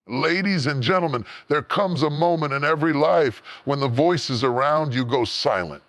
Ladies and gentlemen, there comes a moment in every life when the voices around you go silent,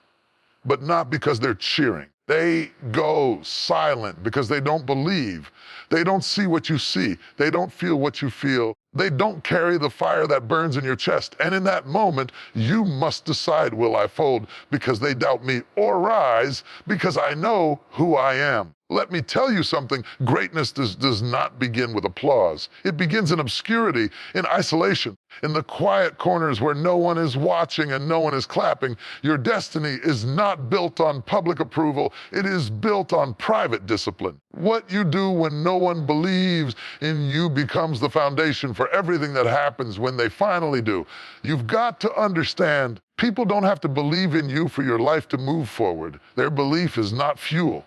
but not because they're cheering. They go silent because they don't believe. They don't see what you see. They don't feel what you feel. They don't carry the fire that burns in your chest. And in that moment, you must decide, will I fold because they doubt me, or rise because I know who I am? Let me tell you something, greatness does not begin with applause. It begins in obscurity, in isolation, in the quiet corners where no one is watching and no one is clapping. Your destiny is not built on public approval. It is built on private discipline. What you do when no one believes in you becomes the foundation for everything that happens when they finally do. You've got to understand, people don't have to believe in you for your life to move forward. Their belief is not fuel.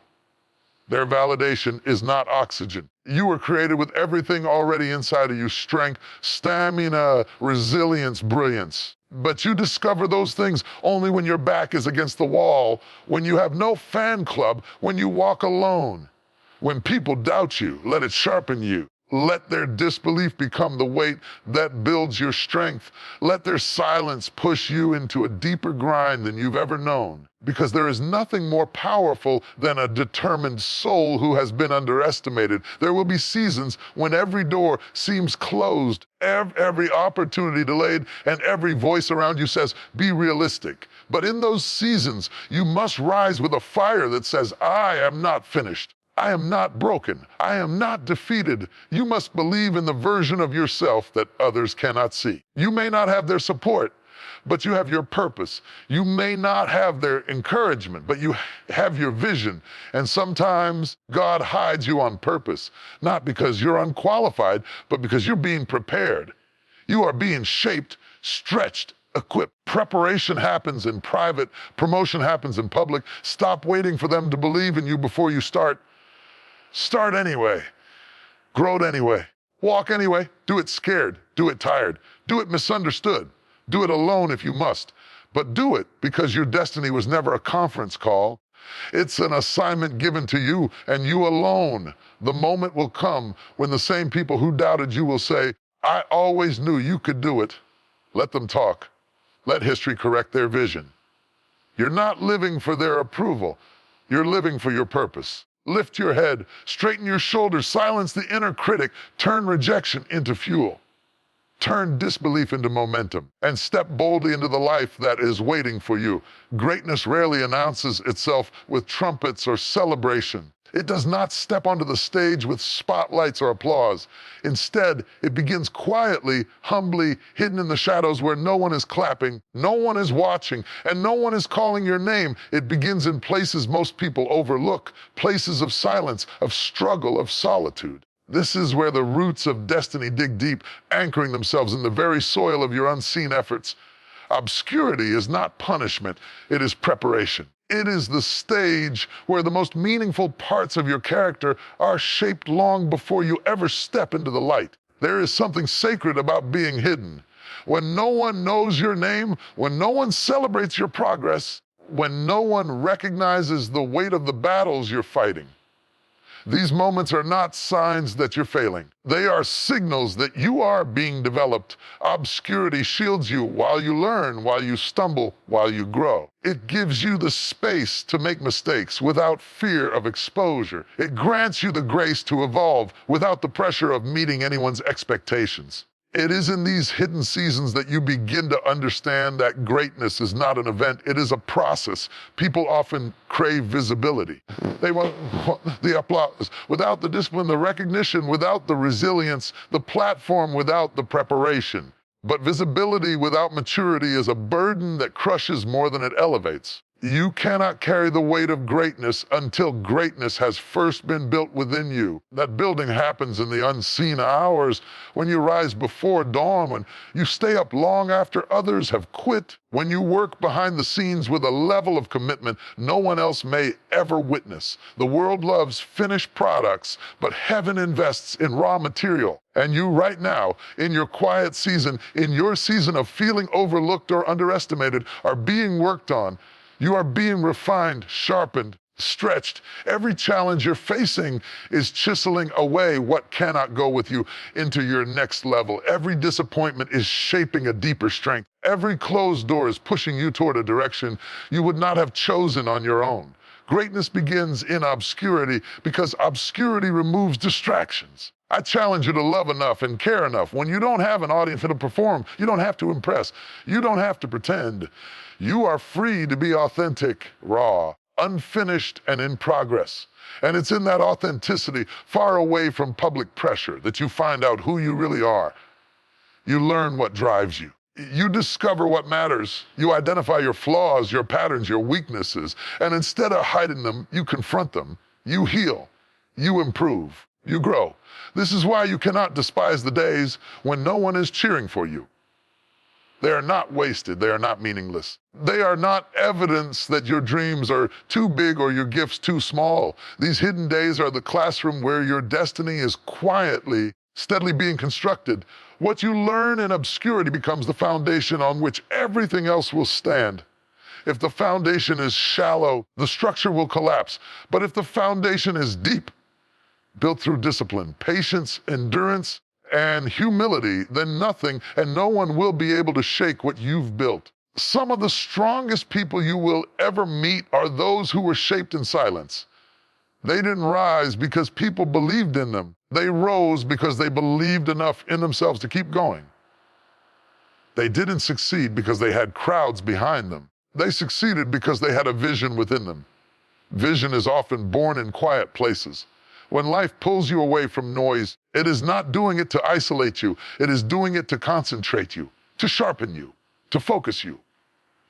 Their validation is not oxygen. You were created with everything already inside of you: strength, stamina, resilience, brilliance. But you discover those things only when your back is against the wall, when you have no fan club, when you walk alone. When people doubt you, let it sharpen you. Let their disbelief become the weight that builds your strength. Let their silence push you into a deeper grind than you've ever known. Because there is nothing more powerful than a determined soul who has been underestimated. There will be seasons when every door seems closed, every opportunity delayed, and every voice around you says, be realistic. But in those seasons, you must rise with a fire that says, I am not finished. I am not broken. I am not defeated. You must believe in the version of yourself that others cannot see. You may not have their support, but you have your purpose. You may not have their encouragement, but you have your vision. And sometimes God hides you on purpose, not because you're unqualified, but because you're being prepared. You are being shaped, stretched, equipped. Preparation happens in private. Promotion happens in public. Stop waiting for them to believe in you before you start. Start anyway. Grow it anyway. Walk anyway. Do it scared. Do it tired. Do it misunderstood. Do it alone if you must. But do it because your destiny was never a conference call. It's an assignment given to you and you alone. The moment will come when the same people who doubted you will say, I always knew you could do it. Let them talk. Let history correct their vision. You're not living for their approval. You're living for your purpose. Lift your head, straighten your shoulders, silence the inner critic, turn rejection into fuel. Turn disbelief into momentum, and step boldly into the life that is waiting for you. Greatness rarely announces itself with trumpets or celebration. It does not step onto the stage with spotlights or applause. Instead, it begins quietly, humbly, hidden in the shadows where no one is clapping, no one is watching, and no one is calling your name. It begins in places most people overlook, places of silence, of struggle, of solitude. This is where the roots of destiny dig deep, anchoring themselves in the very soil of your unseen efforts. Obscurity is not punishment, it is preparation. It is the stage where the most meaningful parts of your character are shaped long before you ever step into the light. There is something sacred about being hidden. When no one knows your name, when no one celebrates your progress, when no one recognizes the weight of the battles you're fighting. These moments are not signs that you're failing. They are signals that you are being developed. Obscurity shields you while you learn, while you stumble, while you grow. It gives you the space to make mistakes without fear of exposure. It grants you the grace to evolve without the pressure of meeting anyone's expectations. It is in these hidden seasons that you begin to understand that greatness is not an event, it is a process. People often crave visibility. They want the applause. Without the discipline, the recognition, without the resilience, the platform without the preparation. But visibility without maturity is a burden that crushes more than it elevates. You cannot carry the weight of greatness until greatness has first been built within you. That building happens in the unseen hours, when you rise before dawn, when you stay up long after others have quit, when you work behind the scenes with a level of commitment no one else may ever witness. The world loves finished products, but heaven invests in raw material. And you right now, in your quiet season, in your season of feeling overlooked or underestimated, are being worked on. You are being refined, sharpened, stretched. Every challenge you're facing is chiseling away what cannot go with you into your next level. Every disappointment is shaping a deeper strength. Every closed door is pushing you toward a direction you would not have chosen on your own. Greatness begins in obscurity because obscurity removes distractions. I challenge you to love enough and care enough. When you don't have an audience to perform, you don't have to impress. You don't have to pretend. You are free to be authentic, raw, unfinished, and in progress. And it's in that authenticity, far away from public pressure, that you find out who you really are. You learn what drives you. You discover what matters. You identify your flaws, your patterns, your weaknesses. And instead of hiding them, you confront them. You heal. You improve. You grow. This is why you cannot despise the days when no one is cheering for you. They are not wasted. They are not meaningless. They are not evidence that your dreams are too big or your gifts too small. These hidden days are the classroom where your destiny is quietly, steadily being constructed. What you learn in obscurity becomes the foundation on which everything else will stand. If the foundation is shallow, the structure will collapse. But if the foundation is deep, built through discipline, patience, endurance, and humility, then nothing and no one will be able to shake what you've built. Some of the strongest people you will ever meet are those who were shaped in silence. They didn't rise because people believed in them. They rose because they believed enough in themselves to keep going. They didn't succeed because they had crowds behind them. They succeeded because they had a vision within them. Vision is often born in quiet places. When life pulls you away from noise, it is not doing it to isolate you. It is doing it to concentrate you, to sharpen you, to focus you,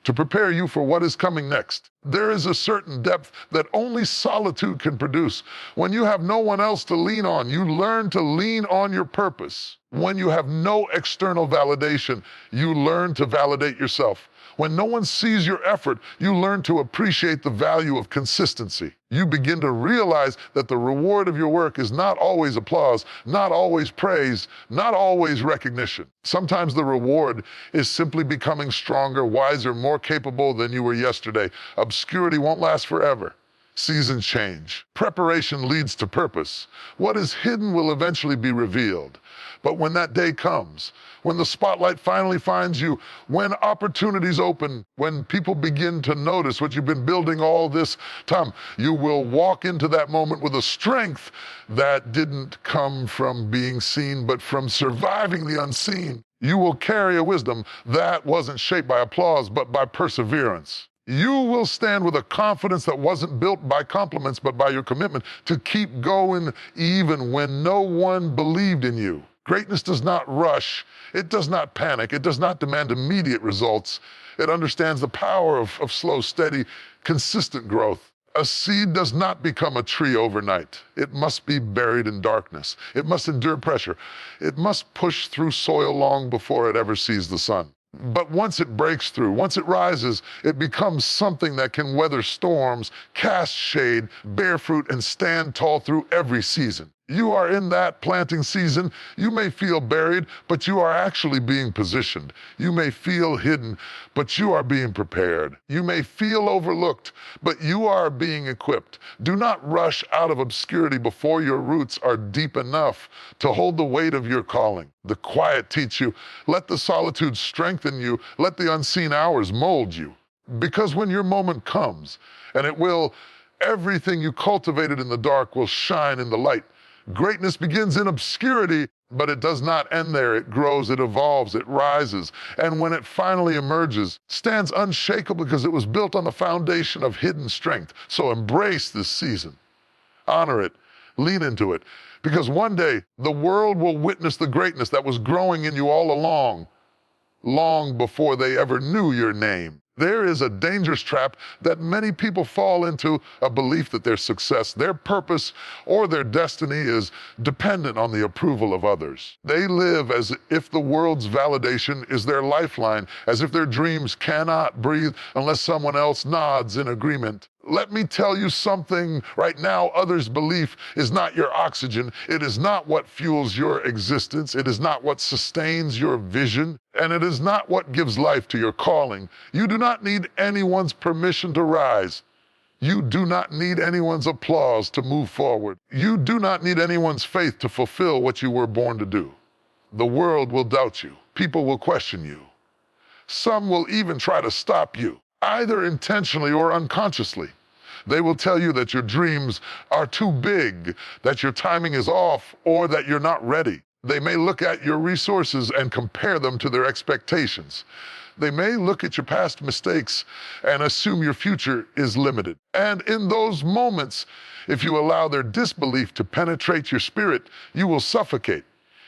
to prepare you for what is coming next. There is a certain depth that only solitude can produce. When you have no one else to lean on, you learn to lean on your purpose. When you have no external validation, you learn to validate yourself. When no one sees your effort, you learn to appreciate the value of consistency. You begin to realize that the reward of your work is not always applause, not always praise, not always recognition. Sometimes the reward is simply becoming stronger, wiser, more capable than you were yesterday. Obscurity won't last forever. Seasons change. Preparation leads to purpose. What is hidden will eventually be revealed. But when that day comes, when the spotlight finally finds you, when opportunities open, when people begin to notice what you've been building all this time, you will walk into that moment with a strength that didn't come from being seen, but from surviving the unseen. You will carry a wisdom that wasn't shaped by applause, but by perseverance. You will stand with a confidence that wasn't built by compliments, but by your commitment to keep going even when no one believed in you. Greatness does not rush. It does not panic. It does not demand immediate results. It understands the power of slow, steady, consistent growth. A seed does not become a tree overnight. It must be buried in darkness. It must endure pressure. It must push through soil long before it ever sees the sun. But once it breaks through, once it rises, it becomes something that can weather storms, cast shade, bear fruit, and stand tall through every season. You are in that planting season. You may feel buried, but you are actually being positioned. You may feel hidden, but you are being prepared. You may feel overlooked, but you are being equipped. Do not rush out of obscurity before your roots are deep enough to hold the weight of your calling. The quiet teach you. Let the solitude strengthen you. Let the unseen hours mold you. Because when your moment comes, and it will, everything you cultivated in the dark will shine in the light. Greatness begins in obscurity, but it does not end there. It grows, it evolves, it rises. And when it finally emerges, stands unshakable because it was built on the foundation of hidden strength. So embrace this season. Honor it. Lean into it. Because one day, the world will witness the greatness that was growing in you all along, long before they ever knew your name. There is a dangerous trap that many people fall into, a belief that their success, their purpose, or their destiny is dependent on the approval of others. They live as if the world's validation is their lifeline, as if their dreams cannot breathe unless someone else nods in agreement. Let me tell you something right now. Others' belief is not your oxygen. It is not what fuels your existence. It is not what sustains your vision. And it is not what gives life to your calling. You do not need anyone's permission to rise. You do not need anyone's applause to move forward. You do not need anyone's faith to fulfill what you were born to do. The world will doubt you. People will question you. Some will even try to stop you, either intentionally or unconsciously. They will tell you that your dreams are too big, that your timing is off, or that you're not ready. They may look at your resources and compare them to their expectations. They may look at your past mistakes and assume your future is limited. And in those moments, if you allow their disbelief to penetrate your spirit, you will suffocate.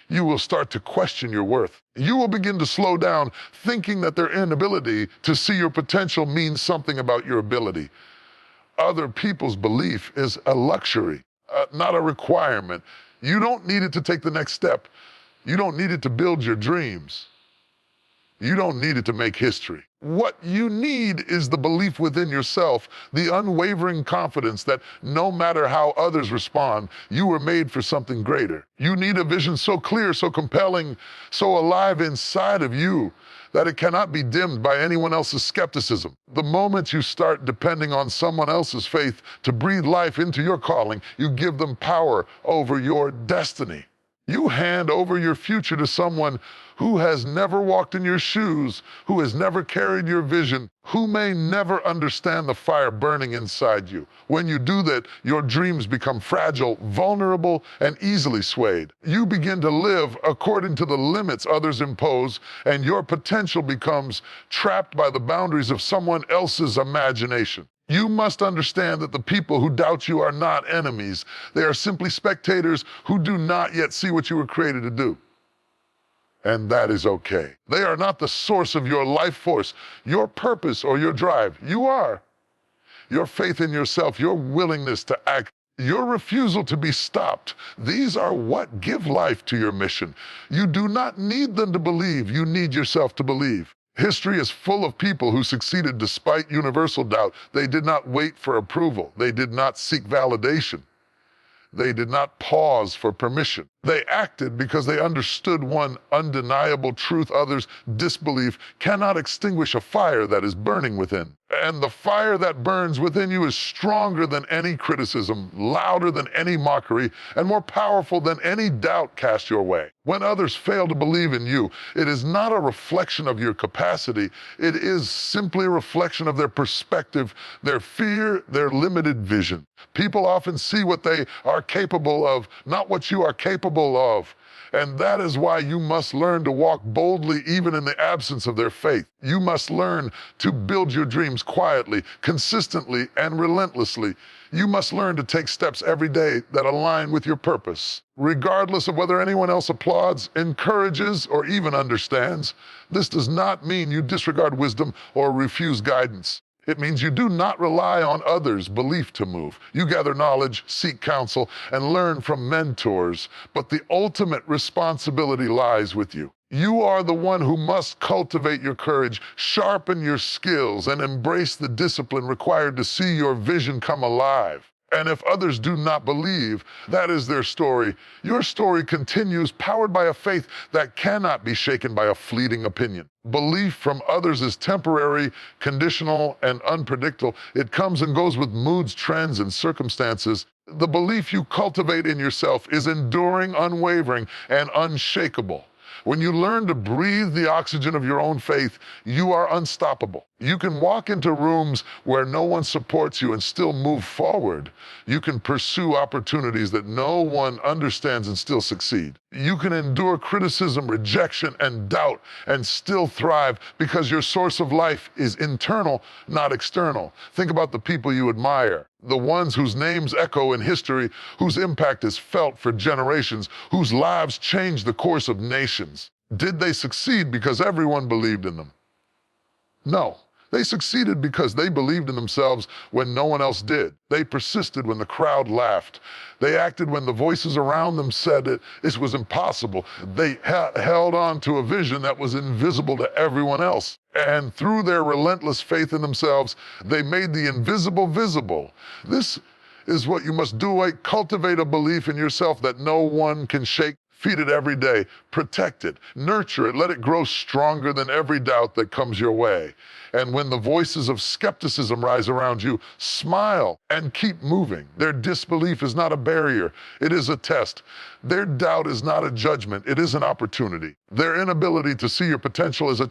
You will start to question your worth. You will begin to slow down, thinking that their inability to see your potential means something about your ability. Other people's belief is a luxury, not a requirement. You don't need it to take the next step. You don't need it to build your dreams. You don't need it to make history. What you need is the belief within yourself, the unwavering confidence that no matter how others respond, you were made for something greater. You need a vision so clear, so compelling, so alive inside of you that it cannot be dimmed by anyone else's skepticism. The moment you start depending on someone else's faith to breathe life into your calling, you give them power over your destiny. You hand over your future to someone who has never walked in your shoes, who has never carried your vision, who may never understand the fire burning inside you. When you do that, your dreams become fragile, vulnerable, and easily swayed. You begin to live according to the limits others impose, and your potential becomes trapped by the boundaries of someone else's imagination. You must understand that the people who doubt you are not enemies. They are simply spectators who do not yet see what you were created to do. And that is okay. They are not the source of your life force, your purpose, or your drive. You are. Your faith in yourself, your willingness to act, your refusal to be stopped. These are what give life to your mission. You do not need them to believe. You need yourself to believe. History is full of people who succeeded despite universal doubt. They did not wait for approval. They did not seek validation. They did not pause for permission. They acted because they understood one undeniable truth: others' disbelief cannot extinguish a fire that is burning within. And the fire that burns within you is stronger than any criticism, louder than any mockery, and more powerful than any doubt cast your way. When others fail to believe in you, it is not a reflection of your capacity. It is simply a reflection of their perspective, their fear, their limited vision. People often see what they are capable of, not what you are capable of. And that is why you must learn to walk boldly even in the absence of their faith. You must learn to build your dreams quietly, consistently, and relentlessly. You must learn to take steps every day that align with your purpose. Regardless of whether anyone else applauds, encourages, or even understands, this does not mean you disregard wisdom or refuse guidance. It means you do not rely on others' belief to move. You gather knowledge, seek counsel, and learn from mentors, but the ultimate responsibility lies with you. You are the one who must cultivate your courage, sharpen your skills, and embrace the discipline required to see your vision come alive. And if others do not believe, that is their story. Your story continues, powered by a faith that cannot be shaken by a fleeting opinion. Belief from others is temporary, conditional, and unpredictable. It comes and goes with moods, trends, and circumstances. The belief you cultivate in yourself is enduring, unwavering, and unshakable. When you learn to breathe the oxygen of your own faith, you are unstoppable. You can walk into rooms where no one supports you and still move forward. You can pursue opportunities that no one understands and still succeed. You can endure criticism, rejection, and doubt and still thrive because your source of life is internal, not external. Think about the people you admire, the ones whose names echo in history, whose impact is felt for generations, whose lives changed the course of nations. Did they succeed because everyone believed in them? No. They succeeded because they believed in themselves when no one else did. They persisted when the crowd laughed. They acted when the voices around them said it was impossible. They held on to a vision that was invisible to everyone else. And through their relentless faith in themselves, they made the invisible visible. This is what you must do. Cultivate a belief in yourself that no one can shake. Feed it every day, protect it, nurture it, let it grow stronger than every doubt that comes your way. And when the voices of skepticism rise around you, smile and keep moving. Their disbelief is not a barrier, it is a test. Their doubt is not a judgment, it is an opportunity. Their inability to see your potential is a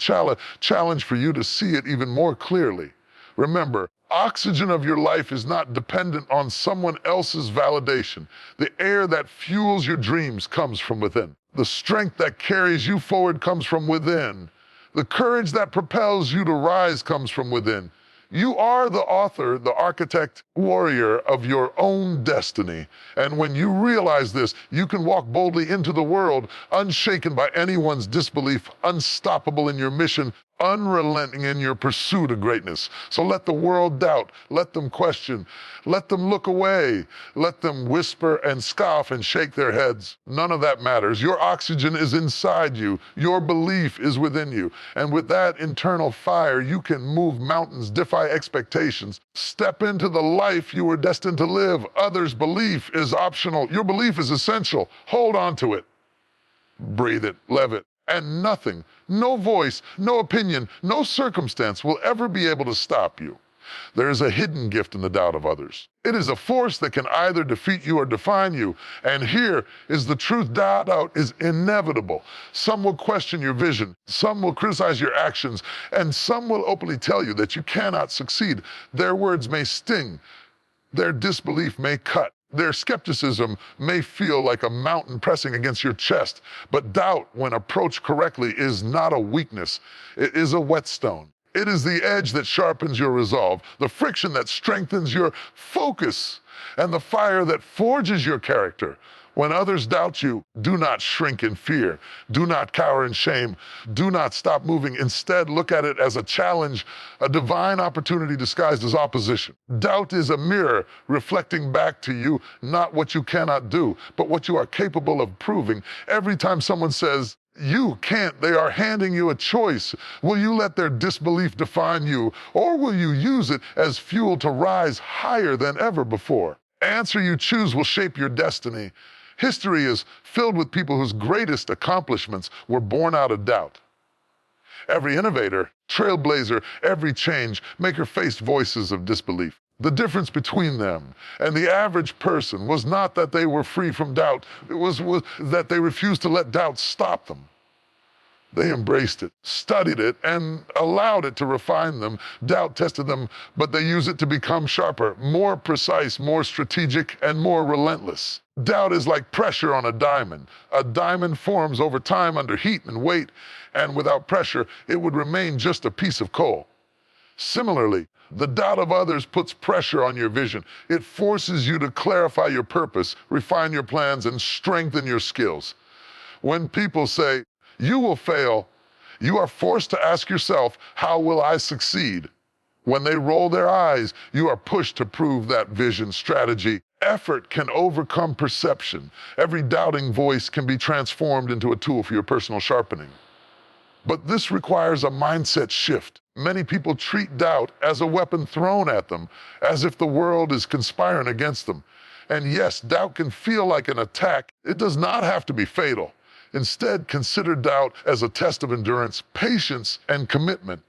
challenge for you to see it even more clearly. Remember, oxygen of your life is not dependent on someone else's validation. The air that fuels your dreams comes from within. The strength that carries you forward comes from within. The courage that propels you to rise comes from within. You are the author, the architect, warrior of your own destiny. And when you realize this, you can walk boldly into the world, unshaken by anyone's disbelief, unstoppable in your mission, unrelenting in your pursuit of greatness. So let the world doubt, let them question, let them look away, let them whisper and scoff and shake their heads. None of that matters. Your oxygen is inside you. Your belief is within you. And with that internal fire, you can move mountains, defy expectations, step into the life you were destined to live. Others' belief is optional. Your belief is essential. Hold on to it. Breathe it, live it. And nothing, no voice, no opinion, no circumstance will ever be able to stop you. There is a hidden gift in the doubt of others. It is a force that can either defeat you or define you. And here is the truth: doubt is inevitable. Some will question your vision, some will criticize your actions, and some will openly tell you that you cannot succeed. Their words may sting, their disbelief may cut. Their skepticism may feel like a mountain pressing against your chest, but doubt, when approached correctly, is not a weakness. It is a whetstone. It is the edge that sharpens your resolve, the friction that strengthens your focus, and the fire that forges your character. When others doubt you, do not shrink in fear. Do not cower in shame. Do not stop moving. Instead, look at it as a challenge, a divine opportunity disguised as opposition. Doubt is a mirror reflecting back to you not what you cannot do, but what you are capable of proving. Every time someone says, "You can't," they are handing you a choice. Will you let their disbelief define you, or will you use it as fuel to rise higher than ever before? The answer you choose will shape your destiny. History is filled with people whose greatest accomplishments were born out of doubt. Every innovator, trailblazer, every change maker faced voices of disbelief. The difference between them and the average person was not that they were free from doubt, it was that they refused to let doubt stop them. They embraced it, studied it, and allowed it to refine them. Doubt tested them, but they used it to become sharper, more precise, more strategic, and more relentless. Doubt is like pressure on a diamond. A diamond forms over time under heat and weight, and without pressure, it would remain just a piece of coal. Similarly, the doubt of others puts pressure on your vision. It forces you to clarify your purpose, refine your plans, and strengthen your skills. When people say, "You will fail," you are forced to ask yourself, "How will I succeed?" When they roll their eyes, you are pushed to prove that vision, strategy. Effort can overcome perception. Every doubting voice can be transformed into a tool for your personal sharpening. But this requires a mindset shift. Many people treat doubt as a weapon thrown at them, as if the world is conspiring against them. And yes, doubt can feel like an attack. It does not have to be fatal. Instead, consider doubt as a test of endurance, patience, and commitment.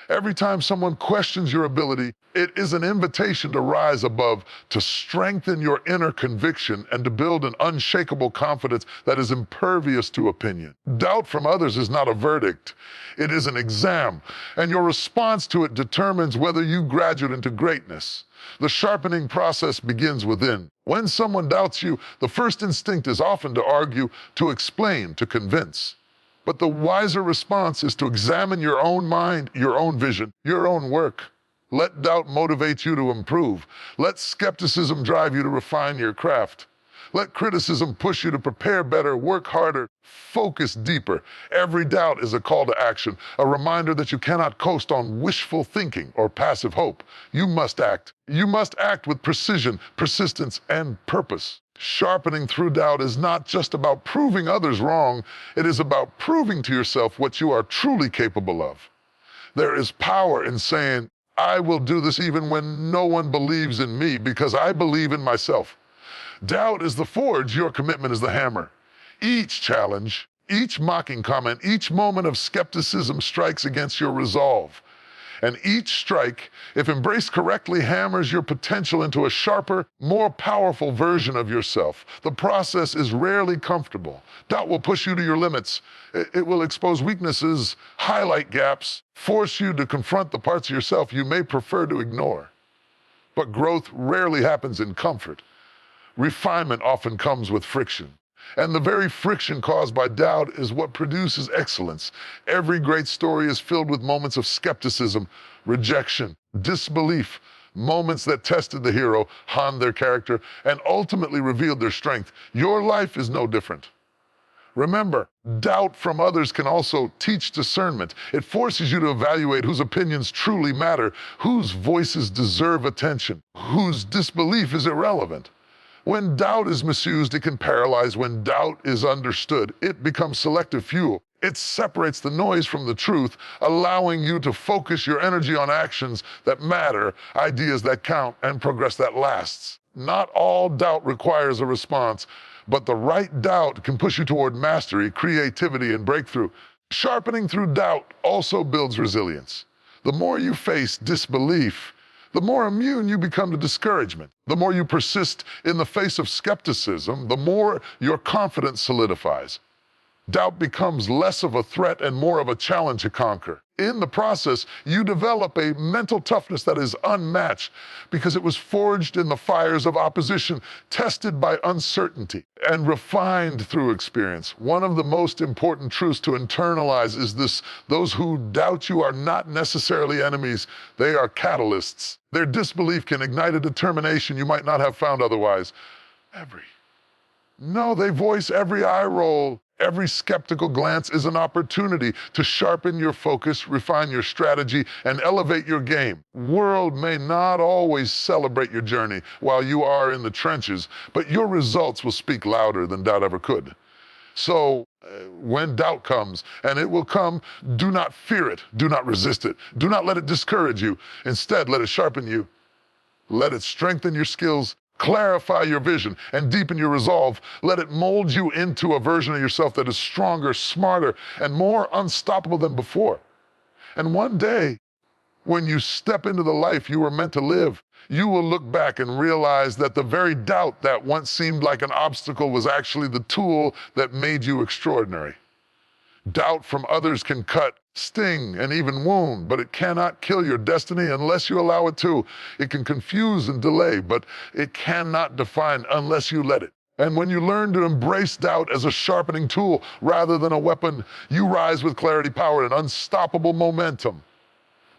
Every time someone questions your ability, it is an invitation to rise above, to strengthen your inner conviction, and to build an unshakable confidence that is impervious to opinion. Doubt from others is not a verdict. It is an exam, and your response to it determines whether you graduate into greatness. The sharpening process begins within. When someone doubts you, the first instinct is often to argue, to explain, to convince. But the wiser response is to examine your own mind, your own vision, your own work. Let doubt motivate you to improve. Let skepticism drive you to refine your craft. Let criticism push you to prepare better, work harder, focus deeper. Every doubt is a call to action, a reminder that you cannot coast on wishful thinking or passive hope. You must act. You must act with precision, persistence, and purpose. Sharpening through doubt is not just about proving others wrong, it is about proving to yourself what you are truly capable of. There is power in saying, "I will do this even when no one believes in me because I believe in myself." Doubt is the forge, your commitment is the hammer. Each challenge, each mocking comment, each moment of skepticism strikes against your resolve. And each strike, if embraced correctly, hammers your potential into a sharper, more powerful version of yourself. The process is rarely comfortable. Doubt will push you to your limits. It will expose weaknesses, highlight gaps, force you to confront the parts of yourself you may prefer to ignore. But growth rarely happens in comfort. Refinement often comes with friction. And the very friction caused by doubt is what produces excellence. Every great story is filled with moments of skepticism, rejection, disbelief, moments that tested the hero, honed their character, and ultimately revealed their strength. Your life is no different. Remember, doubt from others can also teach discernment. It forces you to evaluate whose opinions truly matter, whose voices deserve attention, whose disbelief is irrelevant. When doubt is misused, it can paralyze. When doubt is understood, it becomes selective fuel. It separates the noise from the truth, allowing you to focus your energy on actions that matter, ideas that count, and progress that lasts. Not all doubt requires a response, but the right doubt can push you toward mastery, creativity, and breakthrough. Sharpening through doubt also builds resilience. The more you face disbelief, the more immune you become to discouragement. The more you persist in the face of skepticism, the more your confidence solidifies. Doubt becomes less of a threat and more of a challenge to conquer. In the process, you develop a mental toughness that is unmatched because it was forged in the fires of opposition, tested by uncertainty, and refined through experience. One of the most important truths to internalize is this: those who doubt you are not necessarily enemies, they are catalysts. Their disbelief can ignite a determination you might not have found otherwise. No, they voice every eye roll. Every skeptical glance is an opportunity to sharpen your focus, refine your strategy, and elevate your game. World may not always celebrate your journey while you are in the trenches, but your results will speak louder than doubt ever could. So, when doubt comes, and it will come, do not fear it. Do not resist it. Do not let it discourage you. Instead, let it sharpen you. Let it strengthen your skills, clarify your vision, and deepen your resolve. Let it mold you into a version of yourself that is stronger, smarter, and more unstoppable than before. And one day, when you step into the life you were meant to live, you will look back and realize that the very doubt that once seemed like an obstacle was actually the tool that made you extraordinary. Doubt from others can cut, sting, and even wound, but it cannot kill your destiny unless you allow it to. It can confuse and delay, but it cannot define unless you let it. And when you learn to embrace doubt as a sharpening tool rather than a weapon, you rise with clarity, power, and unstoppable momentum.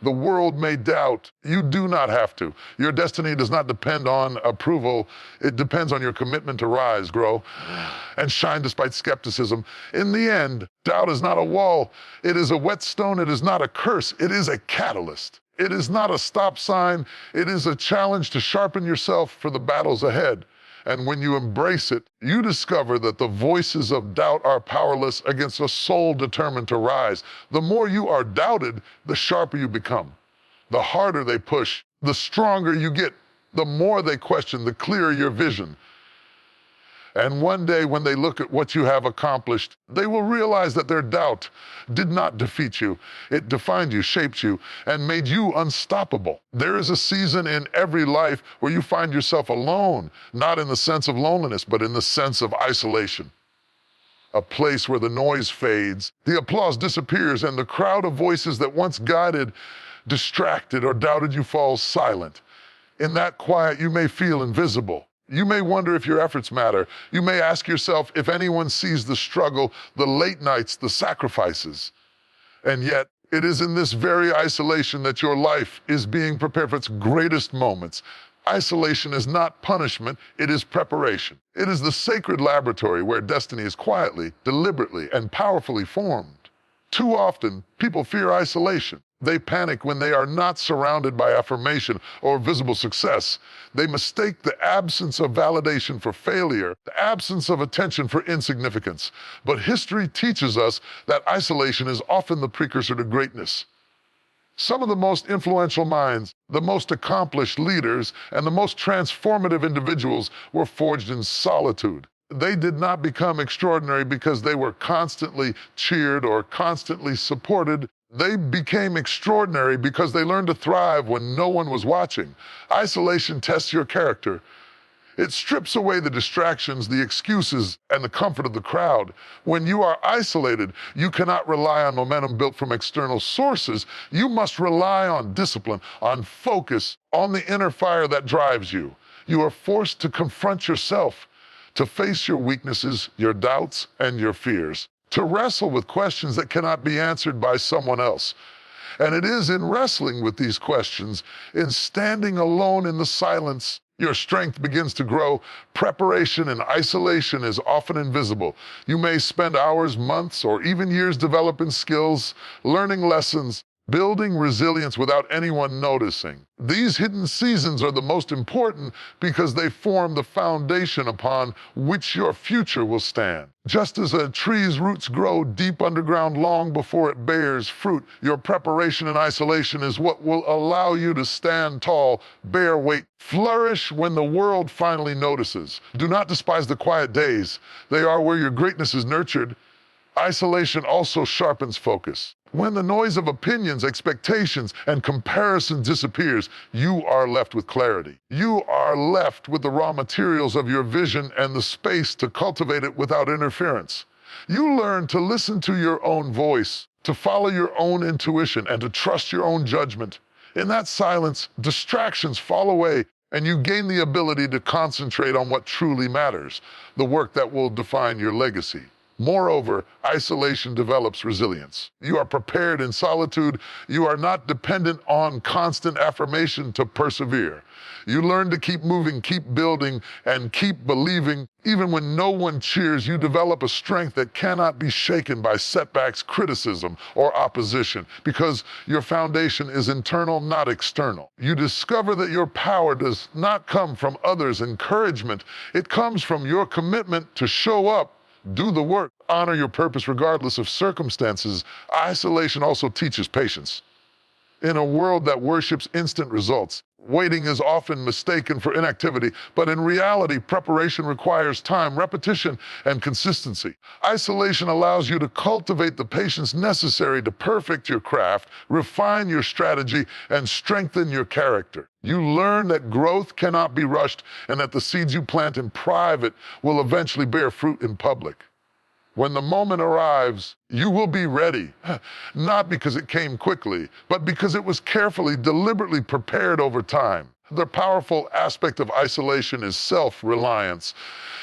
The world may doubt. You do not have to. Your destiny does not depend on approval. It depends on your commitment to rise, grow, and shine despite skepticism. In the end, doubt is not a wall. It is a whetstone. It is not a curse. It is a catalyst. It is not a stop sign. It is a challenge to sharpen yourself for the battles ahead. And when you embrace it, you discover that the voices of doubt are powerless against a soul determined to rise. The more you are doubted, the sharper you become. The harder they push, the stronger you get. The more they question, the clearer your vision. And one day when they look at what you have accomplished, they will realize that their doubt did not defeat you. It defined you, shaped you, and made you unstoppable. There is a season in every life where you find yourself alone, not in the sense of loneliness, but in the sense of isolation. A place where the noise fades, the applause disappears, and the crowd of voices that once guided, distracted, or doubted you falls silent. In that quiet, you may feel invisible. You may wonder if your efforts matter. You may ask yourself if anyone sees the struggle, the late nights, the sacrifices. And yet, it is in this very isolation that your life is being prepared for its greatest moments. Isolation is not punishment, it is preparation. It is the sacred laboratory where destiny is quietly, deliberately, and powerfully formed. Too often, people fear isolation. They panic when they are not surrounded by affirmation or visible success. They mistake the absence of validation for failure, the absence of attention for insignificance. But history teaches us that isolation is often the precursor to greatness. Some of the most influential minds, the most accomplished leaders, and the most transformative individuals were forged in solitude. They did not become extraordinary because they were constantly cheered or constantly supported. They became extraordinary because they learned to thrive when no one was watching. Isolation tests your character. It strips away the distractions, the excuses, and the comfort of the crowd. When you are isolated, you cannot rely on momentum built from external sources. You must rely on discipline, on focus, on the inner fire that drives you. You are forced to confront yourself, to face your weaknesses, your doubts, and your fears, to wrestle with questions that cannot be answered by someone else. And it is in wrestling with these questions, in standing alone in the silence, your strength begins to grow. Preparation in isolation is often invisible. You may spend hours, months, or even years developing skills, learning lessons, building resilience without anyone noticing. These hidden seasons are the most important because they form the foundation upon which your future will stand. Just as a tree's roots grow deep underground long before it bears fruit, your preparation in isolation is what will allow you to stand tall, bear weight, flourish when the world finally notices. Do not despise the quiet days. They are where your greatness is nurtured. Isolation also sharpens focus. When the noise of opinions, expectations, and comparison disappears, you are left with clarity. You are left with the raw materials of your vision and the space to cultivate it without interference. You learn to listen to your own voice, to follow your own intuition, and to trust your own judgment. In that silence, distractions fall away, and you gain the ability to concentrate on what truly matters, the work that will define your legacy. Moreover, isolation develops resilience. You are prepared in solitude. You are not dependent on constant affirmation to persevere. You learn to keep moving, keep building, and keep believing. Even when no one cheers, you develop a strength that cannot be shaken by setbacks, criticism, or opposition, because your foundation is internal, not external. You discover that your power does not come from others' encouragement. It comes from your commitment to show up, do the work, honor your purpose regardless of circumstances. Isolation also teaches patience. In a world that worships instant results, waiting is often mistaken for inactivity, but in reality, preparation requires time, repetition, and consistency. Isolation allows you to cultivate the patience necessary to perfect your craft, refine your strategy, and strengthen your character. You learn that growth cannot be rushed and that the seeds you plant in private will eventually bear fruit in public. When the moment arrives, you will be ready, not because it came quickly, but because it was carefully, deliberately prepared over time. The powerful aspect of isolation is self-reliance.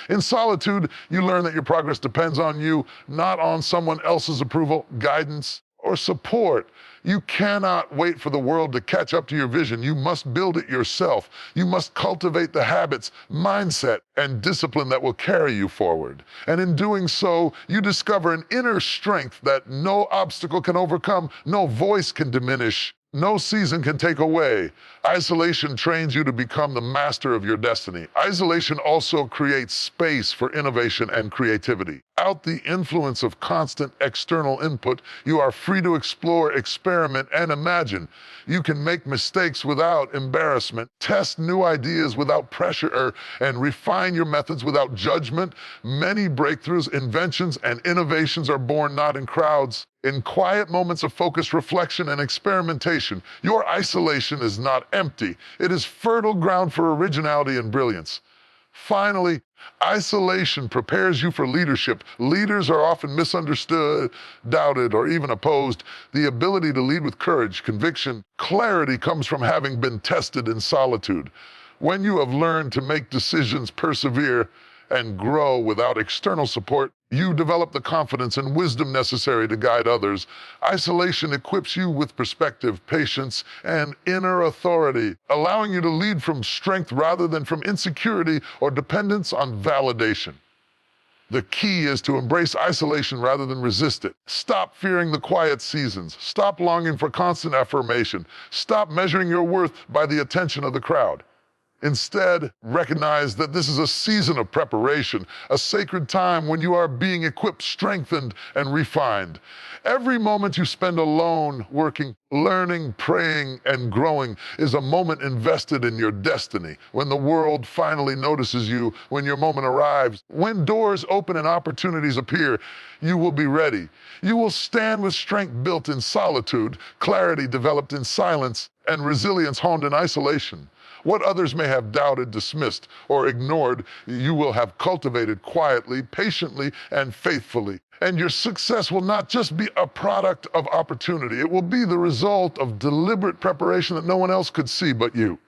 In solitude, you learn that your progress depends on you, not on someone else's approval, guidance, or support. You cannot wait for the world to catch up to your vision. You must build it yourself. You must cultivate the habits, mindset, and discipline that will carry you forward. And in doing so, you discover an inner strength that no obstacle can overcome, no voice can diminish, no season can take away. Isolation trains you to become the master of your destiny. Isolation also creates space for innovation and creativity. Without the influence of constant external input, you are free to explore, experiment, and imagine. You can make mistakes without embarrassment, test new ideas without pressure, and refine your methods without judgment. Many breakthroughs, inventions, and innovations are born not in crowds, in quiet moments of focused reflection and experimentation. Your isolation is not empty. It is fertile ground for originality and brilliance. Finally, isolation prepares you for leadership. Leaders are often misunderstood, doubted, or even opposed. The ability to lead with courage, conviction, clarity comes from having been tested in solitude. When you have learned to make decisions, persevere, and grow without external support, you develop the confidence and wisdom necessary to guide others. Isolation equips you with perspective, patience, and inner authority, allowing you to lead from strength rather than from insecurity or dependence on validation. The key is to embrace isolation rather than resist it. Stop fearing the quiet seasons. Stop longing for constant affirmation. Stop measuring your worth by the attention of the crowd. Instead, recognize that this is a season of preparation, a sacred time when you are being equipped, strengthened, and refined. Every moment you spend alone, working, learning, praying, and growing is a moment invested in your destiny. When the world finally notices you, when your moment arrives, when doors open and opportunities appear, you will be ready. You will stand with strength built in solitude, clarity developed in silence, and resilience honed in isolation. What others may have doubted, dismissed, or ignored, you will have cultivated quietly, patiently, and faithfully. And your success will not just be a product of opportunity. It will be the result of deliberate preparation that no one else could see but you.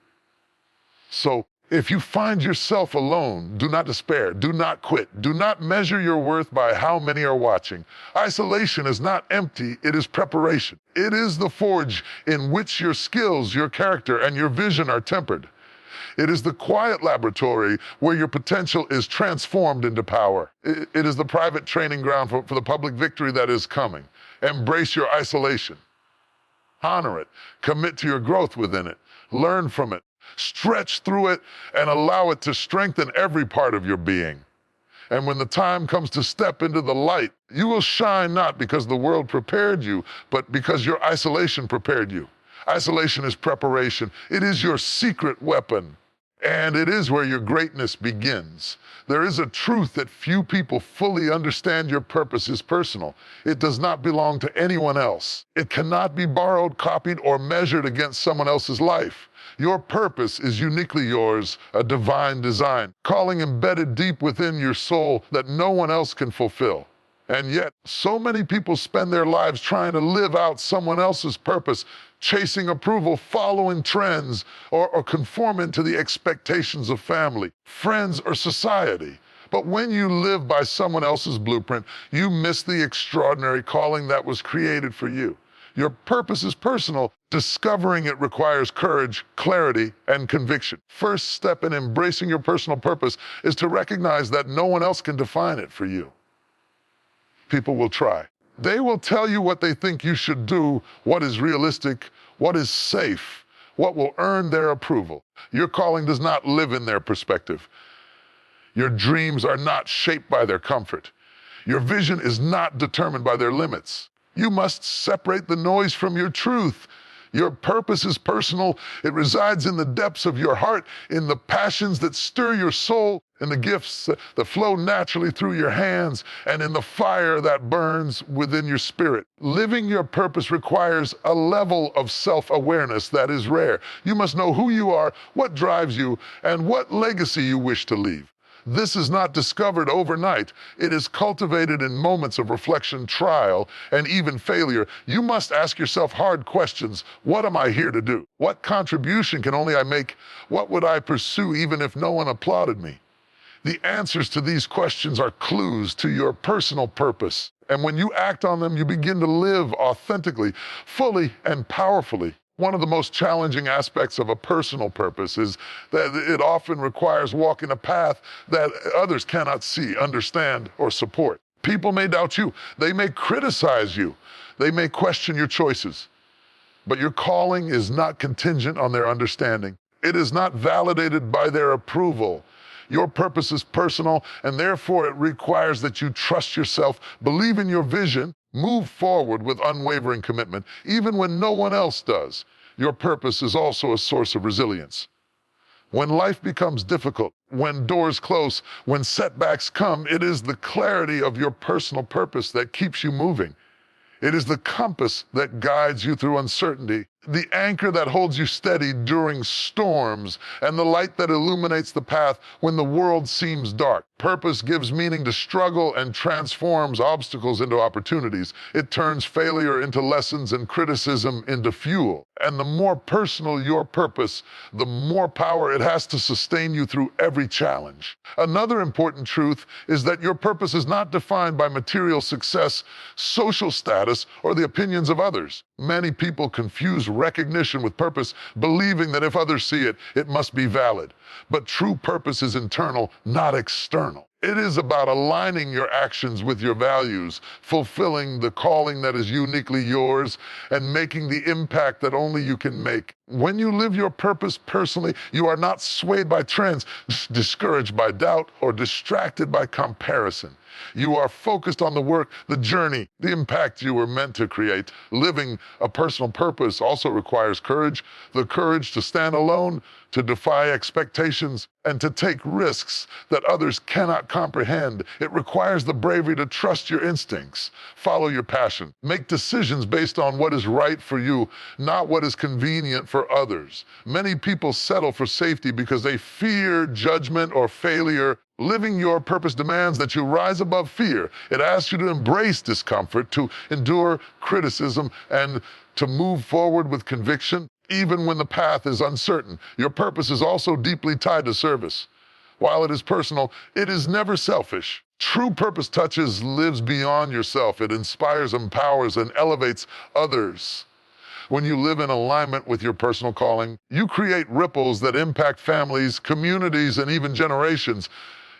So, if you find yourself alone, do not despair, do not quit, do not measure your worth by how many are watching. Isolation is not empty, it is preparation. It is the forge in which your skills, your character, and your vision are tempered. It is the quiet laboratory where your potential is transformed into power. It is the private training ground for the public victory that is coming. Embrace your isolation. Honor it. Commit to your growth within it. Learn from it. Stretch through it and allow it to strengthen every part of your being. And when the time comes to step into the light, you will shine not because the world prepared you, but because your isolation prepared you. Isolation is preparation. It is your secret weapon. And it is where your greatness begins. There is a truth that few people fully understand. Your purpose is personal. It does not belong to anyone else. It cannot be borrowed, copied, or measured against someone else's life. Your purpose is uniquely yours, a divine design, calling embedded deep within your soul that no one else can fulfill. And yet, so many people spend their lives trying to live out someone else's purpose, chasing approval, following trends, or conforming to the expectations of family, friends, or society. But when you live by someone else's blueprint, you miss the extraordinary calling that was created for you. Your purpose is personal. Discovering it requires courage, clarity, and conviction. First step in embracing your personal purpose is to recognize that no one else can define it for you. People will try. They will tell you what they think you should do, what is realistic, what is safe, what will earn their approval. Your calling does not live in their perspective. Your dreams are not shaped by their comfort. Your vision is not determined by their limits. You must separate the noise from your truth. Your purpose is personal. It resides in the depths of your heart, in the passions that stir your soul, in the gifts that flow naturally through your hands, and in the fire that burns within your spirit. Living your purpose requires a level of self-awareness that is rare. You must know who you are, what drives you, and what legacy you wish to leave. This is not discovered overnight. It is cultivated in moments of reflection, trial, and even failure. You must ask yourself hard questions. What am I here to do? What contribution can only I make? What would I pursue even if no one applauded me? The answers to these questions are clues to your personal purpose. And when you act on them, you begin to live authentically, fully, and powerfully. One of the most challenging aspects of a personal purpose is that it often requires walking a path that others cannot see, understand, or support. People may doubt you. They may criticize you. They may question your choices. But your calling is not contingent on their understanding. It is not validated by their approval. Your purpose is personal, and therefore it requires that you trust yourself, believe in your vision, move forward with unwavering commitment, even when no one else does. Your purpose is also a source of resilience. When life becomes difficult, when doors close, when setbacks come, it is the clarity of your personal purpose that keeps you moving. It is the compass that guides you through uncertainty, the anchor that holds you steady during storms, and the light that illuminates the path when the world seems dark. Purpose gives meaning to struggle and transforms obstacles into opportunities. It turns failure into lessons and criticism into fuel. And the more personal your purpose, the more power it has to sustain you through every challenge. Another important truth is that your purpose is not defined by material success, social status, or the opinions of others. Many people confuse recognition with purpose, believing that if others see it, it must be valid. But true purpose is internal, not external. It is about aligning your actions with your values, fulfilling the calling that is uniquely yours, and making the impact that only you can make. When you live your purpose personally, you are not swayed by trends, discouraged by doubt, or distracted by comparison. You are focused on the work, the journey, the impact you were meant to create. Living a personal purpose also requires courage, the courage to stand alone, to defy expectations, and to take risks that others cannot comprehend. It requires the bravery to trust your instincts, follow your passion, make decisions based on what is right for you, not what is convenient for others. Many people settle for safety because they fear judgment or failure. Living your purpose demands that you rise above fear. It asks you to embrace discomfort, to endure criticism, and to move forward with conviction, even when the path is uncertain. Your purpose is also deeply tied to service. While it is personal, it is never selfish. True purpose touches, lives beyond yourself. It inspires, empowers, and elevates others. When you live in alignment with your personal calling, you create ripples that impact families, communities, and even generations.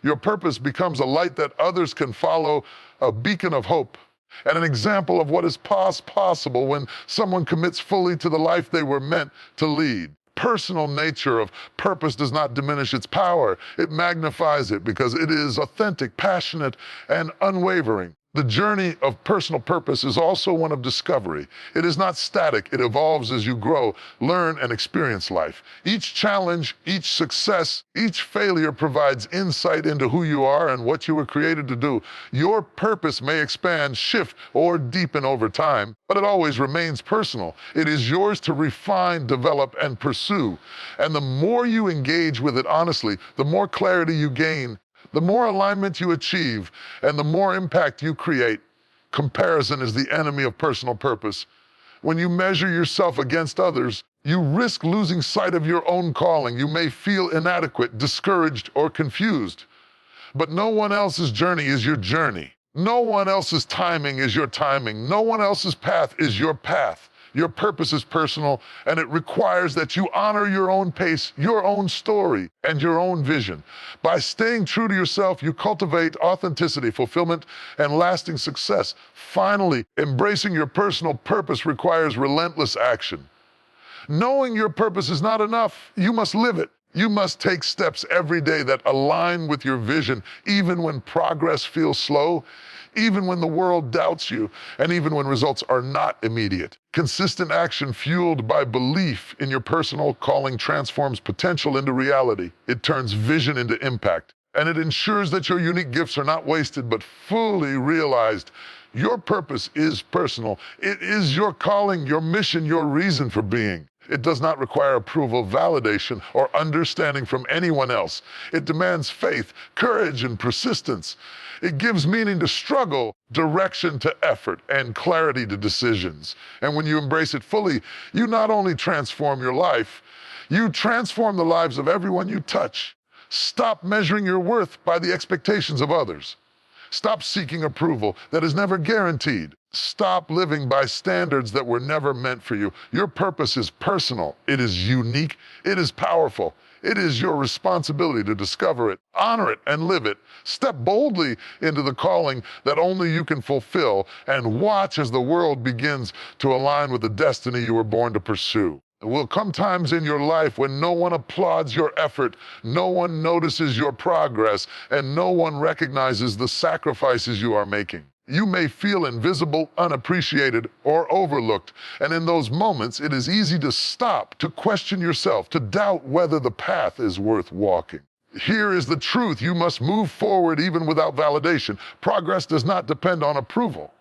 Your purpose becomes a light that others can follow, a beacon of hope, and an example of what is possible when someone commits fully to the life they were meant to lead. Personal nature of purpose does not diminish its power. It magnifies it because it is authentic, passionate, and unwavering. The journey of personal purpose is also one of discovery. It is not static. It evolves as you grow, learn, and experience life. Each challenge, each success, each failure provides insight into who you are and what you were created to do. Your purpose may expand, shift, or deepen over time, but it always remains personal. It is yours to refine, develop, and pursue. And the more you engage with it honestly, the more clarity you gain, the more alignment you achieve, and the more impact you create. Comparison is the enemy of personal purpose. When you measure yourself against others, you risk losing sight of your own calling. You may feel inadequate, discouraged, or confused. But no one else's journey is your journey. No one else's timing is your timing. No one else's path is your path. Your purpose is personal, and it requires that you honor your own pace, your own story, and your own vision. By staying true to yourself, you cultivate authenticity, fulfillment, and lasting success. Finally, embracing your personal purpose requires relentless action. Knowing your purpose is not enough. You must live it. You must take steps every day that align with your vision, even when progress feels slow, even when the world doubts you, and even when results are not immediate. Consistent action fueled by belief in your personal calling transforms potential into reality. It turns vision into impact, and it ensures that your unique gifts are not wasted but fully realized. Your purpose is personal. It is your calling, your mission, your reason for being. It does not require approval, validation, or understanding from anyone else. It demands faith, courage, and persistence. It gives meaning to struggle, direction to effort, and clarity to decisions. And when you embrace it fully, you not only transform your life, you transform the lives of everyone you touch. Stop measuring your worth by the expectations of others. Stop seeking approval that is never guaranteed. Stop living by standards that were never meant for you. Your purpose is personal. It is unique. It is powerful. It is your responsibility to discover it, honor it, and live it. Step boldly into the calling that only you can fulfill, and watch as the world begins to align with the destiny you were born to pursue. There will come times in your life when no one applauds your effort, no one notices your progress, and no one recognizes the sacrifices you are making. You may feel invisible, unappreciated, or overlooked, and in those moments, it is easy to stop, to question yourself, to doubt whether the path is worth walking. Here is the truth. You must move forward even without validation. Progress does not depend on approval.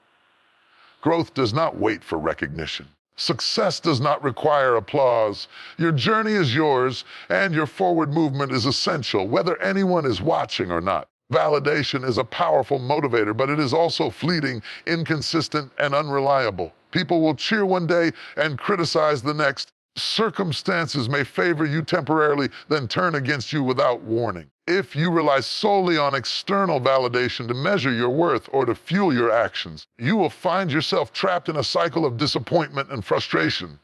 Growth does not wait for recognition. Success does not require applause. Your journey is yours, and your forward movement is essential, whether anyone is watching or not. Validation is a powerful motivator, but it is also fleeting, inconsistent, and unreliable. People will cheer one day and criticize the next. Circumstances may favor you temporarily, then turn against you without warning. If you rely solely on external validation to measure your worth or to fuel your actions, you will find yourself trapped in a cycle of disappointment and frustration.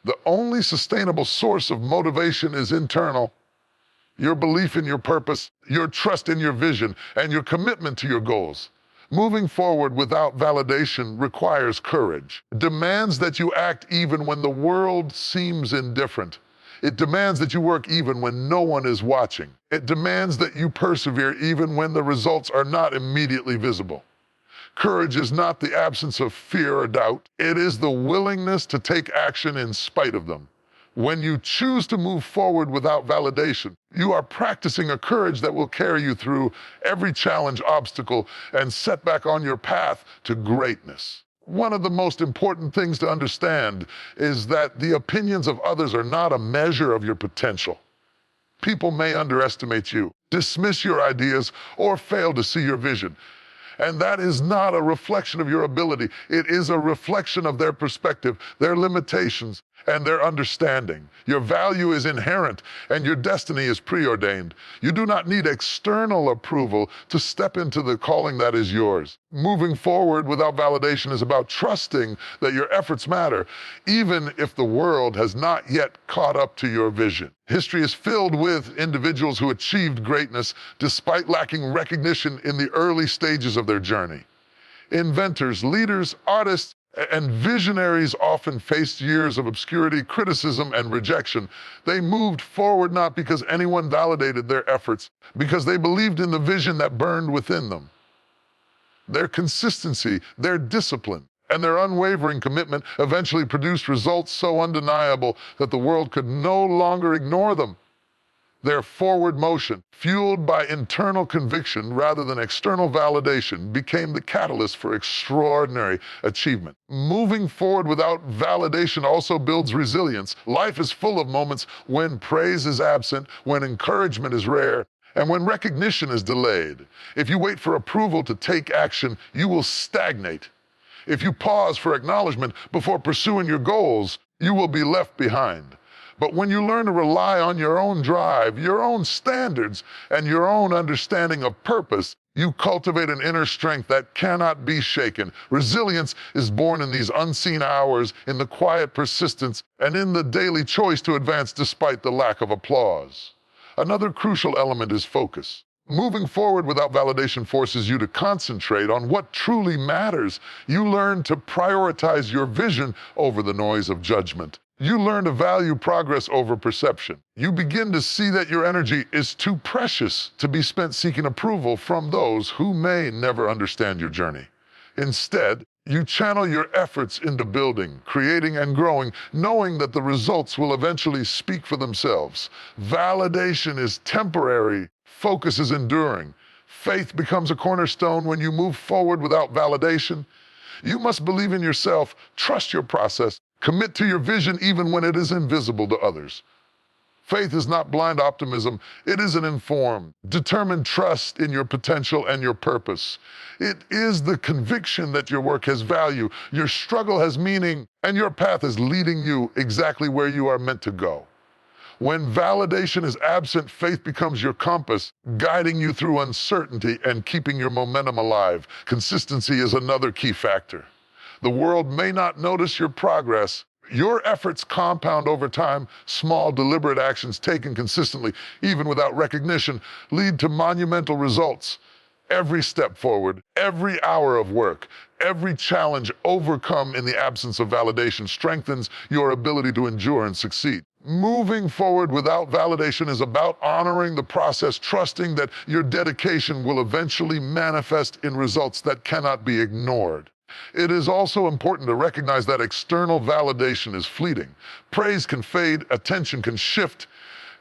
The only sustainable source of motivation is internal. your belief in your purpose, your trust in your vision, and your commitment to your goals. Moving forward without validation requires courage. It demands that you act even when the world seems indifferent. It demands that you work even when no one is watching. It demands that you persevere even when the results are not immediately visible. Courage is not the absence of fear or doubt. It is the willingness to take action in spite of them. When you choose to move forward without validation, you are practicing a courage that will carry you through every challenge, obstacle, and setback on your path to greatness. One of the most important things to understand is that the opinions of others are not a measure of your potential. People may underestimate you, dismiss your ideas, or fail to see your vision. And that is not a reflection of your ability. It is a reflection of their perspective, their limitations, and their understanding. Your value is inherent, and your destiny is preordained. You do not need external approval to step into the calling that is yours. Moving forward without validation is about trusting that your efforts matter, even if the world has not yet caught up to your vision. History is filled with individuals who achieved greatness despite lacking recognition in the early stages of their journey. Inventors, leaders, artists, and visionaries often faced years of obscurity, criticism, and rejection. They moved forward not because anyone validated their efforts, because they believed in the vision that burned within them. Their consistency, their discipline, and their unwavering commitment eventually produced results so undeniable that the world could no longer ignore them. Their forward motion, fueled by internal conviction rather than external validation, became the catalyst for extraordinary achievement. Moving forward without validation also builds resilience. Life is full of moments when praise is absent, when encouragement is rare, and when recognition is delayed. If you wait for approval to take action, you will stagnate. If you pause for acknowledgement before pursuing your goals, you will be left behind. But when you learn to rely on your own drive, your own standards, and your own understanding of purpose, you cultivate an inner strength that cannot be shaken. Resilience is born in these unseen hours, in the quiet persistence, and in the daily choice to advance despite the lack of applause. Another crucial element is focus. Moving forward without validation forces you to concentrate on what truly matters. You learn to prioritize your vision over the noise of judgment. You learn to value progress over perception. You begin to see that your energy is too precious to be spent seeking approval from those who may never understand your journey. Instead, you channel your efforts into building, creating, and growing, knowing that the results will eventually speak for themselves. Validation is temporary, focus is enduring. Faith becomes a cornerstone when you move forward without validation. You must believe in yourself, trust your process, commit to your vision even when it is invisible to others. Faith is not blind optimism. It is an informed, determined trust in your potential and your purpose. It is the conviction that your work has value, your struggle has meaning, and your path is leading you exactly where you are meant to go. When validation is absent, faith becomes your compass, guiding you through uncertainty and keeping your momentum alive. Consistency is another key factor. The world may not notice your progress. Your efforts compound over time. Small, deliberate actions taken consistently, even without recognition, lead to monumental results. Every step forward, every hour of work, every challenge overcome in the absence of validation strengthens your ability to endure and succeed. Moving forward without validation is about honoring the process, trusting that your dedication will eventually manifest in results that cannot be ignored. It is also important to recognize that external validation is fleeting. Praise can fade, attention can shift,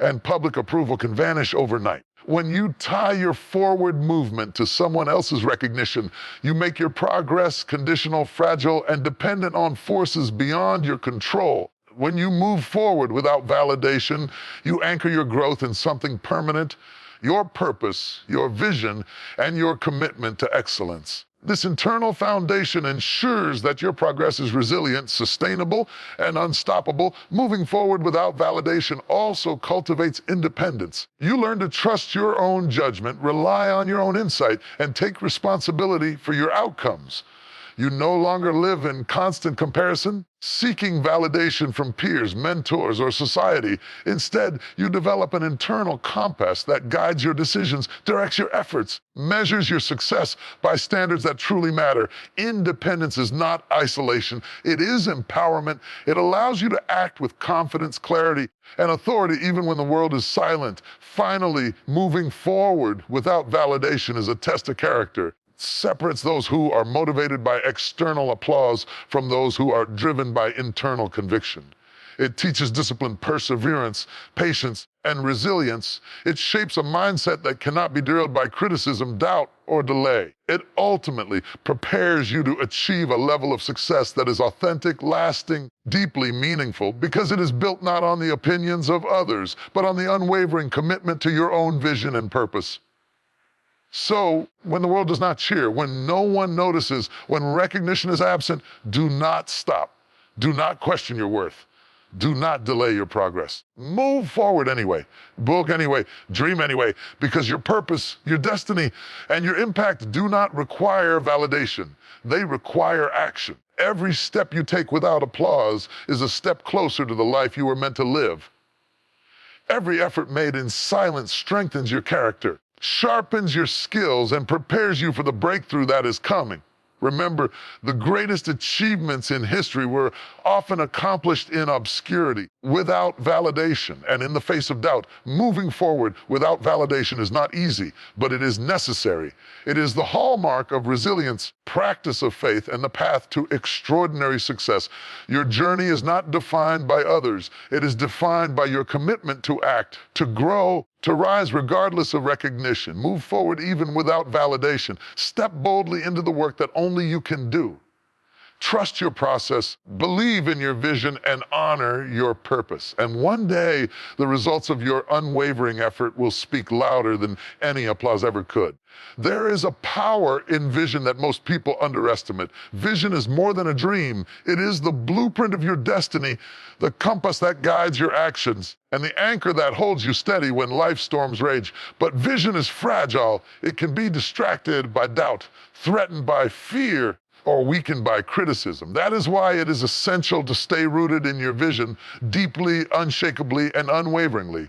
and public approval can vanish overnight. When you tie your forward movement to someone else's recognition, you make your progress conditional, fragile, and dependent on forces beyond your control. When you move forward without validation, you anchor your growth in something permanent, your purpose, your vision, and your commitment to excellence. This internal foundation ensures that your progress is resilient, sustainable, and unstoppable. Moving forward without validation also cultivates independence. You learn to trust your own judgment, rely on your own insight, and take responsibility for your outcomes. You no longer live in constant comparison, seeking validation from peers, mentors, or society. Instead, you develop an internal compass that guides your decisions, directs your efforts, measures your success by standards that truly matter. Independence is not isolation, it is empowerment. It allows you to act with confidence, clarity, and authority even when the world is silent. Finally, moving forward without validation is a test of character. Separates those who are motivated by external applause from those who are driven by internal conviction. It teaches discipline, perseverance, patience, and resilience. It shapes a mindset that cannot be derailed by criticism, doubt, or delay. It ultimately prepares you to achieve a level of success that is authentic, lasting, deeply meaningful, because it is built not on the opinions of others, but on the unwavering commitment to your own vision and purpose. So, when the world does not cheer, when no one notices, when recognition is absent, do not stop. Do not question your worth. Do not delay your progress. Move forward anyway. Book anyway. Dream anyway. Because your purpose, your destiny, and your impact do not require validation. They require action. Every step you take without applause is a step closer to the life you were meant to live. Every effort made in silence strengthens your character, sharpens your skills, and prepares you for the breakthrough that is coming. Remember, the greatest achievements in history were often accomplished in obscurity, without validation, and in the face of doubt. Moving forward without validation is not easy, but it is necessary. It is the hallmark of resilience, practice of faith, and the path to extraordinary success. Your journey is not defined by others. It is defined by your commitment to act, to grow, to rise regardless of recognition. Move forward even without validation. Step boldly into the work that only you can do. Trust your process, believe in your vision, and honor your purpose. And one day, the results of your unwavering effort will speak louder than any applause ever could. There is a power in vision that most people underestimate. Vision is more than a dream. It is the blueprint of your destiny, the compass that guides your actions, and the anchor that holds you steady when life storms rage. But vision is fragile. It can be distracted by doubt, threatened by fear, or weakened by criticism. That is why it is essential to stay rooted in your vision, deeply, unshakably, and unwaveringly.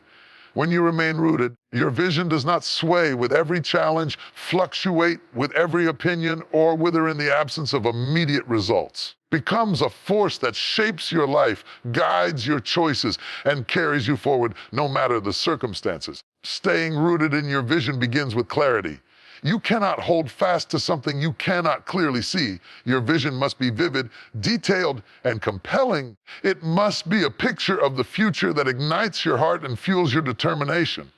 When you remain rooted, your vision does not sway with every challenge, fluctuate with every opinion, or wither in the absence of immediate results. Becomes a force that shapes your life, guides your choices, and carries you forward no matter the circumstances. Staying rooted in your vision begins with clarity. You cannot hold fast to something you cannot clearly see. Your vision must be vivid, detailed, and compelling. It must be a picture of the future that ignites your heart and fuels your determination.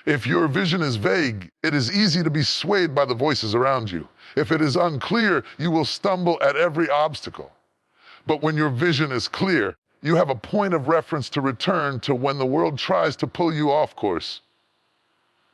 If your vision is vague, it is easy to be swayed by the voices around you. If it is unclear, you will stumble at every obstacle. But when your vision is clear, you have a point of reference to return to when the world tries to pull you off course.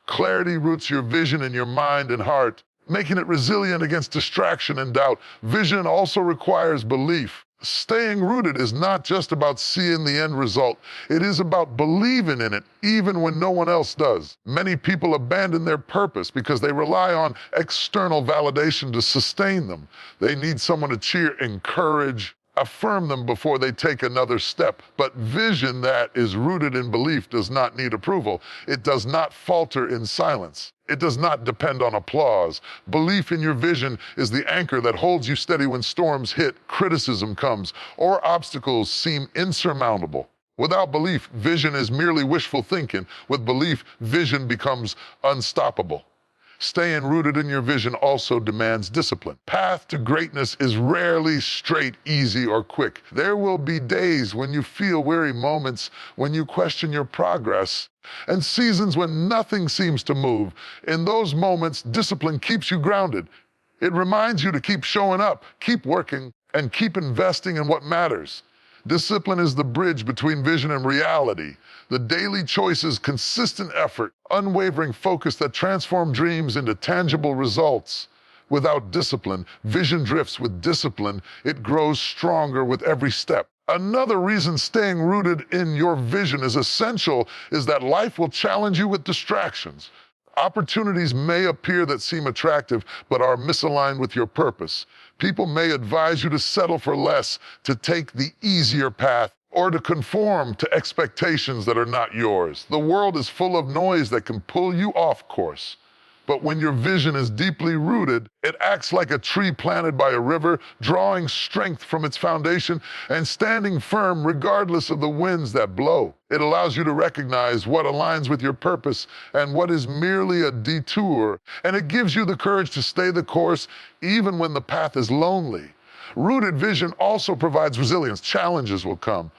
Clarity roots your vision in your mind and heart, making it resilient against distraction and doubt. Vision also requires belief. Staying rooted is not just about seeing the end result. It is about believing in it, even when no one else does. Many people abandon their purpose because they rely on external validation to sustain them. They need someone to cheer, encourage, affirm them before they take another step. But vision that is rooted in belief does not need approval. It does not falter in silence. It does not depend on applause. Belief in your vision is the anchor that holds you steady when storms hit, criticism comes, or obstacles seem insurmountable. Without belief, vision is merely wishful thinking. With belief, vision becomes unstoppable. Staying rooted in your vision also demands discipline. Path to greatness is rarely straight, easy, or quick. There will be days when you feel weary, moments when you question your progress, and seasons when nothing seems to move. In those moments, discipline keeps you grounded. It reminds you to keep showing up, keep working, and keep investing in what matters. Discipline is the bridge between vision and reality. The daily choices, consistent effort, unwavering focus that transform dreams into tangible results. Without discipline, vision drifts. With discipline, it grows stronger with every step. Another reason staying rooted in your vision is essential is that life will challenge you with distractions. Opportunities may appear that seem attractive, but are misaligned with your purpose. People may advise you to settle for less, to take the easier path, or to conform to expectations that are not yours. The world is full of noise that can pull you off course. But when your vision is deeply rooted, it acts like a tree planted by a river, drawing strength from its foundation and standing firm regardless of the winds that blow. It allows you to recognize what aligns with your purpose and what is merely a detour, and it gives you the courage to stay the course even when the path is lonely. Rooted vision also provides resilience. Challenges will come.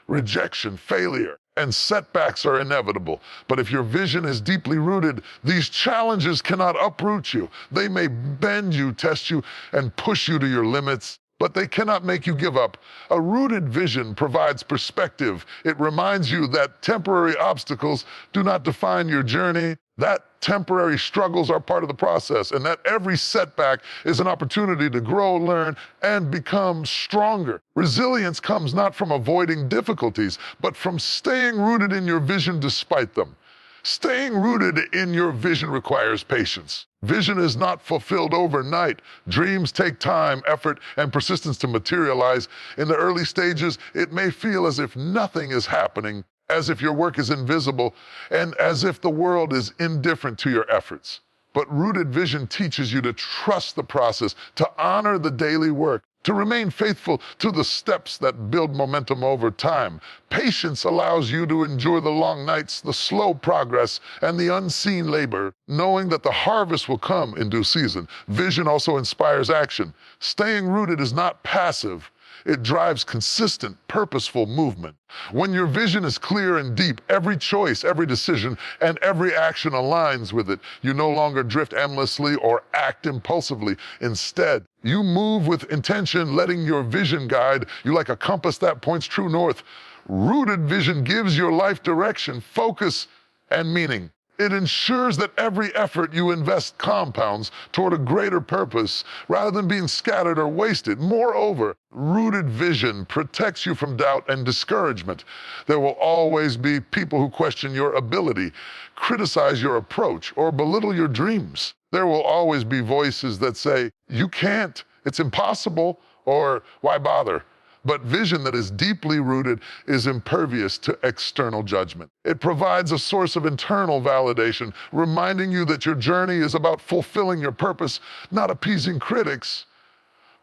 Rejection, failure, and setbacks are inevitable. But if your vision is deeply rooted, these challenges cannot uproot you. They may bend you, test you, and push you to your limits, but they cannot make you give up. A rooted vision provides perspective. It reminds you that temporary obstacles do not define your journey, that temporary struggles are part of the process, and that every setback is an opportunity to grow, learn, and become stronger. Resilience comes not from avoiding difficulties, but from staying rooted in your vision despite them. Staying rooted in your vision requires patience. Vision is not fulfilled overnight. Dreams take time, effort, and persistence to materialize. In the early stages, it may feel as if nothing is happening, as if your work is invisible, and as if the world is indifferent to your efforts. But rooted vision teaches you to trust the process, to honor the daily work, to remain faithful to the steps that build momentum over time. Patience allows you to endure the long nights, the slow progress, and the unseen labor, knowing that the harvest will come in due season. Vision also inspires action. Staying rooted is not passive. It drives consistent, purposeful movement. When your vision is clear and deep, every choice, every decision, and every action aligns with it. You no longer drift aimlessly or act impulsively. Instead, you move with intention, letting your vision guide you like a compass that points true north. Rooted vision gives your life direction, focus, and meaning. It ensures that every effort you invest compounds toward a greater purpose rather than being scattered or wasted. Moreover, rooted vision protects you from doubt and discouragement. There will always be people who question your ability, criticize your approach, or belittle your dreams. There will always be voices that say, "You can't, it's impossible," or "Why bother?" But vision that is deeply rooted is impervious to external judgment. It provides a source of internal validation, reminding you that your journey is about fulfilling your purpose, not appeasing critics.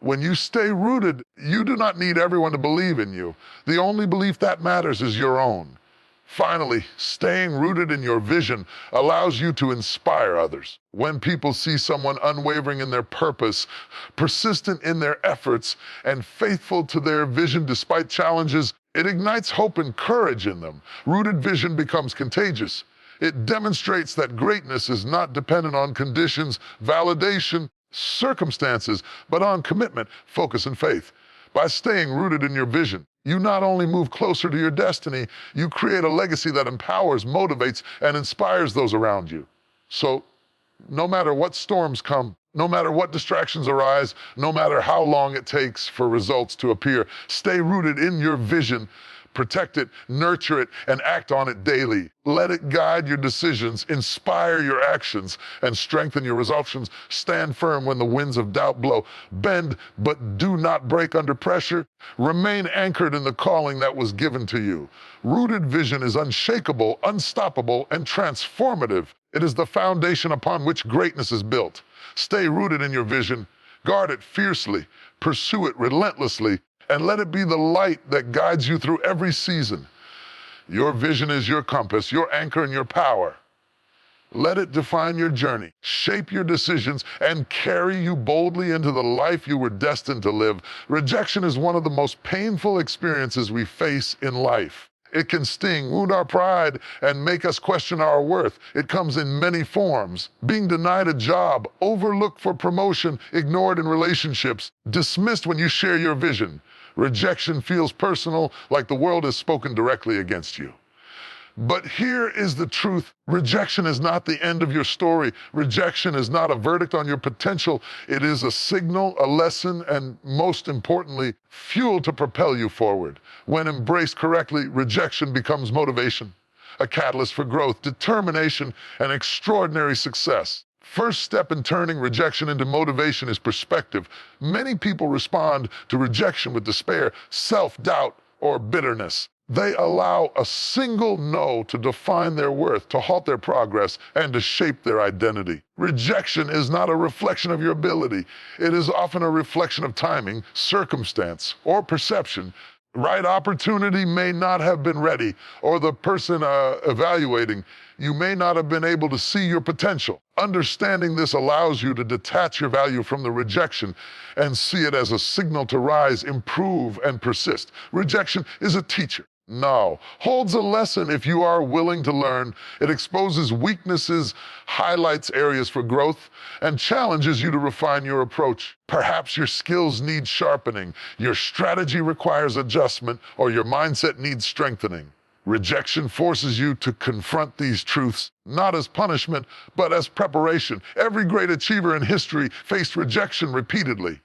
When you stay rooted, you do not need everyone to believe in you. The only belief that matters is your own. Finally, staying rooted in your vision allows you to inspire others. When people see someone unwavering in their purpose, persistent in their efforts, and faithful to their vision despite challenges, it ignites hope and courage in them. Rooted vision becomes contagious. It demonstrates that greatness is not dependent on conditions, validation, circumstances, but on commitment, focus, and faith. By staying rooted in your vision, you not only move closer to your destiny, you create a legacy that empowers, motivates, and inspires those around you. So, no matter what storms come, no matter what distractions arise, no matter how long it takes for results to appear, stay rooted in your vision. Protect it, nurture it, and act on it daily. Let it guide your decisions, inspire your actions, and strengthen your resolutions. Stand firm when the winds of doubt blow. Bend, but do not break under pressure. Remain anchored in the calling that was given to you. Rooted vision is unshakable, unstoppable, and transformative. It is the foundation upon which greatness is built. Stay rooted in your vision. Guard it fiercely. Pursue it relentlessly. And let it be the light that guides you through every season. Your vision is your compass, your anchor, and your power. Let it define your journey, shape your decisions, and carry you boldly into the life you were destined to live. Rejection is one of the most painful experiences we face in life. It can sting, wound our pride, and make us question our worth. It comes in many forms. Being denied a job, overlooked for promotion, ignored in relationships, dismissed when you share your vision. Rejection feels personal, like the world has spoken directly against you. But here is the truth. Rejection is not the end of your story. Rejection is not a verdict on your potential. It is a signal, a lesson, and most importantly, fuel to propel you forward. When embraced correctly, rejection becomes motivation. a catalyst for growth, determination, and extraordinary success. First step in turning rejection into motivation is perspective. Many people respond to rejection with despair, self-doubt, or bitterness. They allow a single no to define their worth, to halt their progress, and to shape their identity. Rejection is not a reflection of your ability. It is often a reflection of timing, circumstance, or perception. Right opportunity may not have been ready, or the person evaluating you may not have been able to see your potential. Understanding this allows you to detach your value from the rejection and see it as a signal to rise, improve, and persist. Rejection is a teacher. No, holds a lesson if you are willing to learn. It exposes weaknesses, highlights areas for growth, and challenges you to refine your approach. Perhaps your skills need sharpening, your strategy requires adjustment, or your mindset needs strengthening. Rejection forces you to confront these truths, not as punishment, but as preparation. Every great achiever in history faced rejection repeatedly.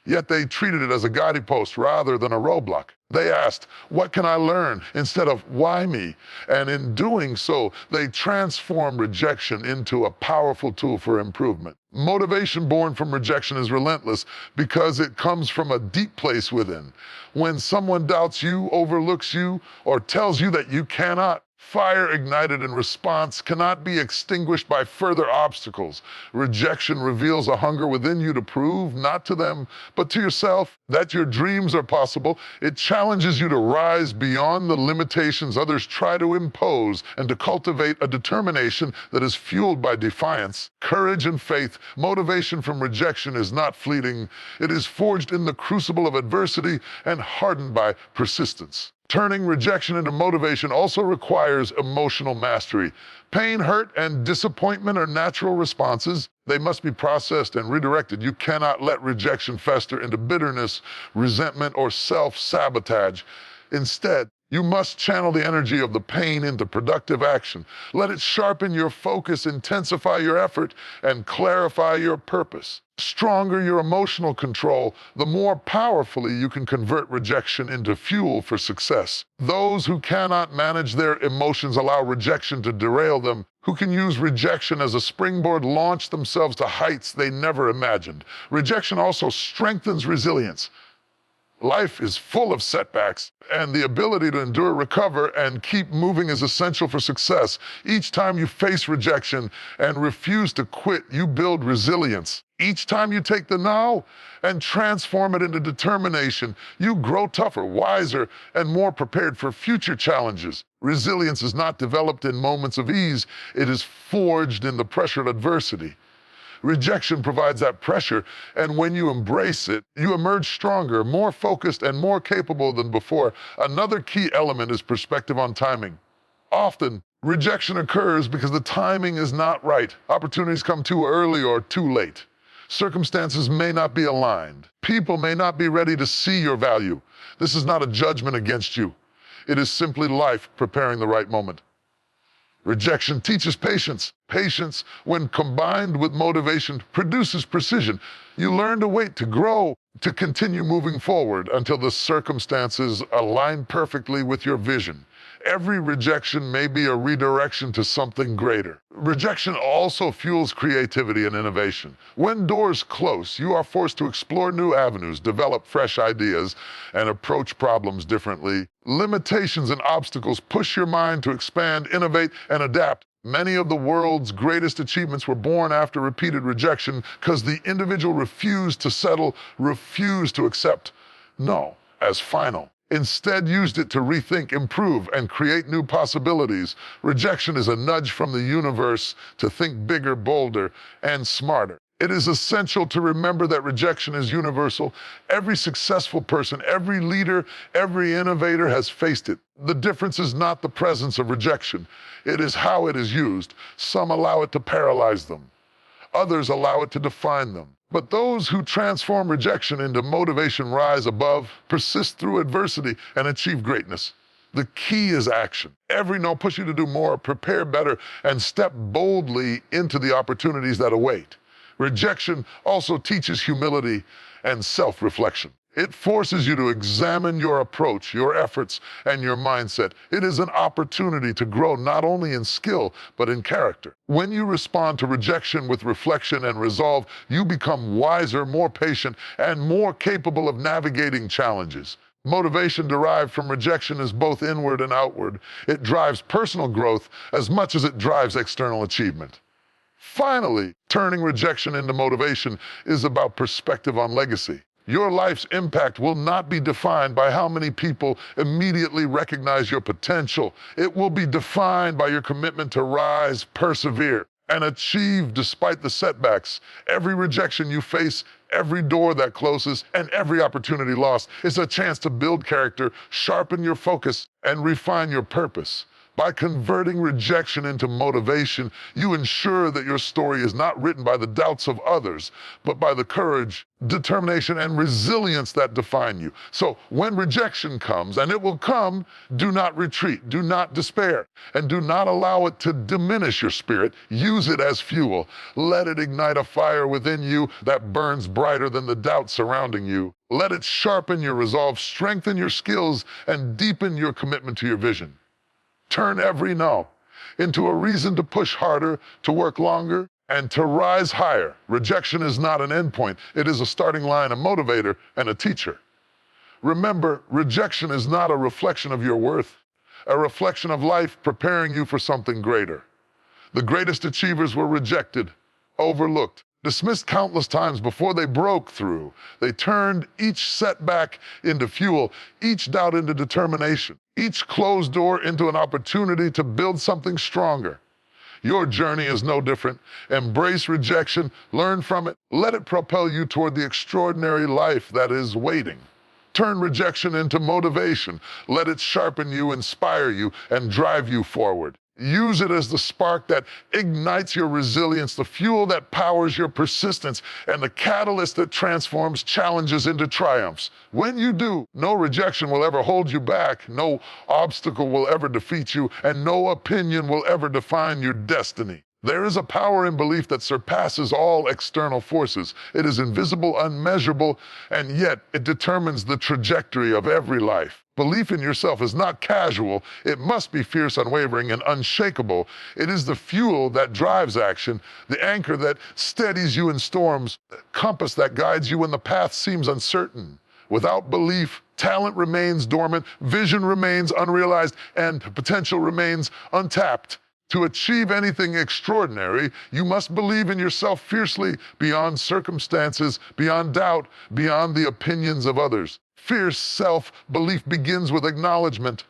Yet they treated it as a guiding post rather than a roadblock. They asked, what can I learn? Instead of, why me? And in doing so, they transformed rejection into a powerful tool for improvement. Motivation born from rejection is relentless because it comes from a deep place within. When someone doubts you, overlooks you, or tells you that you cannot, fire ignited in response cannot be extinguished by further obstacles. Rejection reveals a hunger within you to prove, not to them, but to yourself, that your dreams are possible. It challenges you to rise beyond the limitations others try to impose and to cultivate a determination that is fueled by defiance, courage, and faith. Motivation from rejection is not fleeting. It is forged in the crucible of adversity and hardened by persistence. Turning rejection into motivation also requires emotional mastery. Pain, hurt, and disappointment are natural responses. They must be processed and redirected. You cannot let rejection fester into bitterness, resentment, or self-sabotage. Instead, you must channel the energy of the pain into productive action. Let it sharpen your focus, intensify your effort, and clarify your purpose. Stronger your emotional control, the more powerfully you can convert rejection into fuel for success. Those who cannot manage their emotions allow rejection to derail them. Who can use rejection as a springboard launch themselves to heights they never imagined. Rejection also strengthens resilience. Life is full of setbacks, and the ability to endure, recover, and keep moving is essential for success. Each time you face rejection and refuse to quit, you build resilience. Each time you take the no and transform it into determination, you grow tougher, wiser, and more prepared for future challenges. Resilience is not developed in moments of ease. It is forged in the pressure of adversity. Rejection provides that pressure, and when you embrace it, you emerge stronger, more focused, and more capable than before. Another key element is perspective on timing. Often, rejection occurs because the timing is not right. Opportunities come too early or too late. Circumstances may not be aligned. People may not be ready to see your value. This is not a judgment against you. It is simply life preparing the right moment. Rejection teaches patience. Patience, when combined with motivation, produces precision. You learn to wait, to grow, to continue moving forward until the circumstances align perfectly with your vision. Every rejection may be a redirection to something greater. Rejection also fuels creativity and innovation. When doors close, you are forced to explore new avenues, develop fresh ideas, and approach problems differently. Limitations and obstacles push your mind to expand, innovate, and adapt. Many of the world's greatest achievements were born after repeated rejection because the individual refused to settle, refused to accept no as final. Instead, used it to rethink, improve, and create new possibilities. Rejection is a nudge from the universe to think bigger, bolder, and smarter. It is essential to remember that rejection is universal. Every successful person, every leader, every innovator has faced it. The difference is not the presence of rejection. It is how it is used. Some allow it to paralyze them. Others allow it to define them. But those who transform rejection into motivation rise above, persist through adversity, and achieve greatness. The key is action. Every no pushes you to do more, prepare better, and step boldly into the opportunities that await. Rejection also teaches humility and self-reflection. It forces you to examine your approach, your efforts, and your mindset. It is an opportunity to grow not only in skill, but in character. When you respond to rejection with reflection and resolve, you become wiser, more patient, and more capable of navigating challenges. Motivation derived from rejection is both inward and outward. It drives personal growth as much as it drives external achievement. Finally, turning rejection into motivation is about perspective on legacy. Your life's impact will not be defined by how many people immediately recognize your potential. It will be defined by your commitment to rise, persevere, and achieve despite the setbacks. Every rejection you face, every door that closes, and every opportunity lost is a chance to build character, sharpen your focus, and refine your purpose. By converting rejection into motivation, you ensure that your story is not written by the doubts of others, but by the courage, determination, and resilience that define you. So when rejection comes, and it will come, do not retreat, do not despair, and do not allow it to diminish your spirit. Use it as fuel. Let it ignite a fire within you that burns brighter than the doubt surrounding you. Let it sharpen your resolve, strengthen your skills, and deepen your commitment to your vision. Turn every no into a reason to push harder, to work longer, and to rise higher. Rejection is not an endpoint. It is a starting line, a motivator, and a teacher. Remember, rejection is not a reflection of your worth, a reflection of life preparing you for something greater. The greatest achievers were rejected, overlooked, dismissed countless times before they broke through. They turned each setback into fuel, each doubt into determination, each closed door into an opportunity to build something stronger. Your journey is no different. Embrace rejection, learn from it, let it propel you toward the extraordinary life that is waiting. Turn rejection into motivation. Let it sharpen you, inspire you, and drive you forward. Use it as the spark that ignites your resilience, the fuel that powers your persistence, and the catalyst that transforms challenges into triumphs. When you do, no rejection will ever hold you back, no obstacle will ever defeat you, and no opinion will ever define your destiny. There is a power in belief that surpasses all external forces. It is invisible, unmeasurable, and yet it determines the trajectory of every life. Belief in yourself is not casual. It must be fierce, unwavering, and unshakable. It is the fuel that drives action, the anchor that steadies you in storms, the compass that guides you when the path seems uncertain. Without belief, talent remains dormant, vision remains unrealized, and potential remains untapped. To achieve anything extraordinary, you must believe in yourself fiercely, beyond circumstances, beyond doubt, beyond the opinions of others. Fierce self-belief begins with acknowledgement.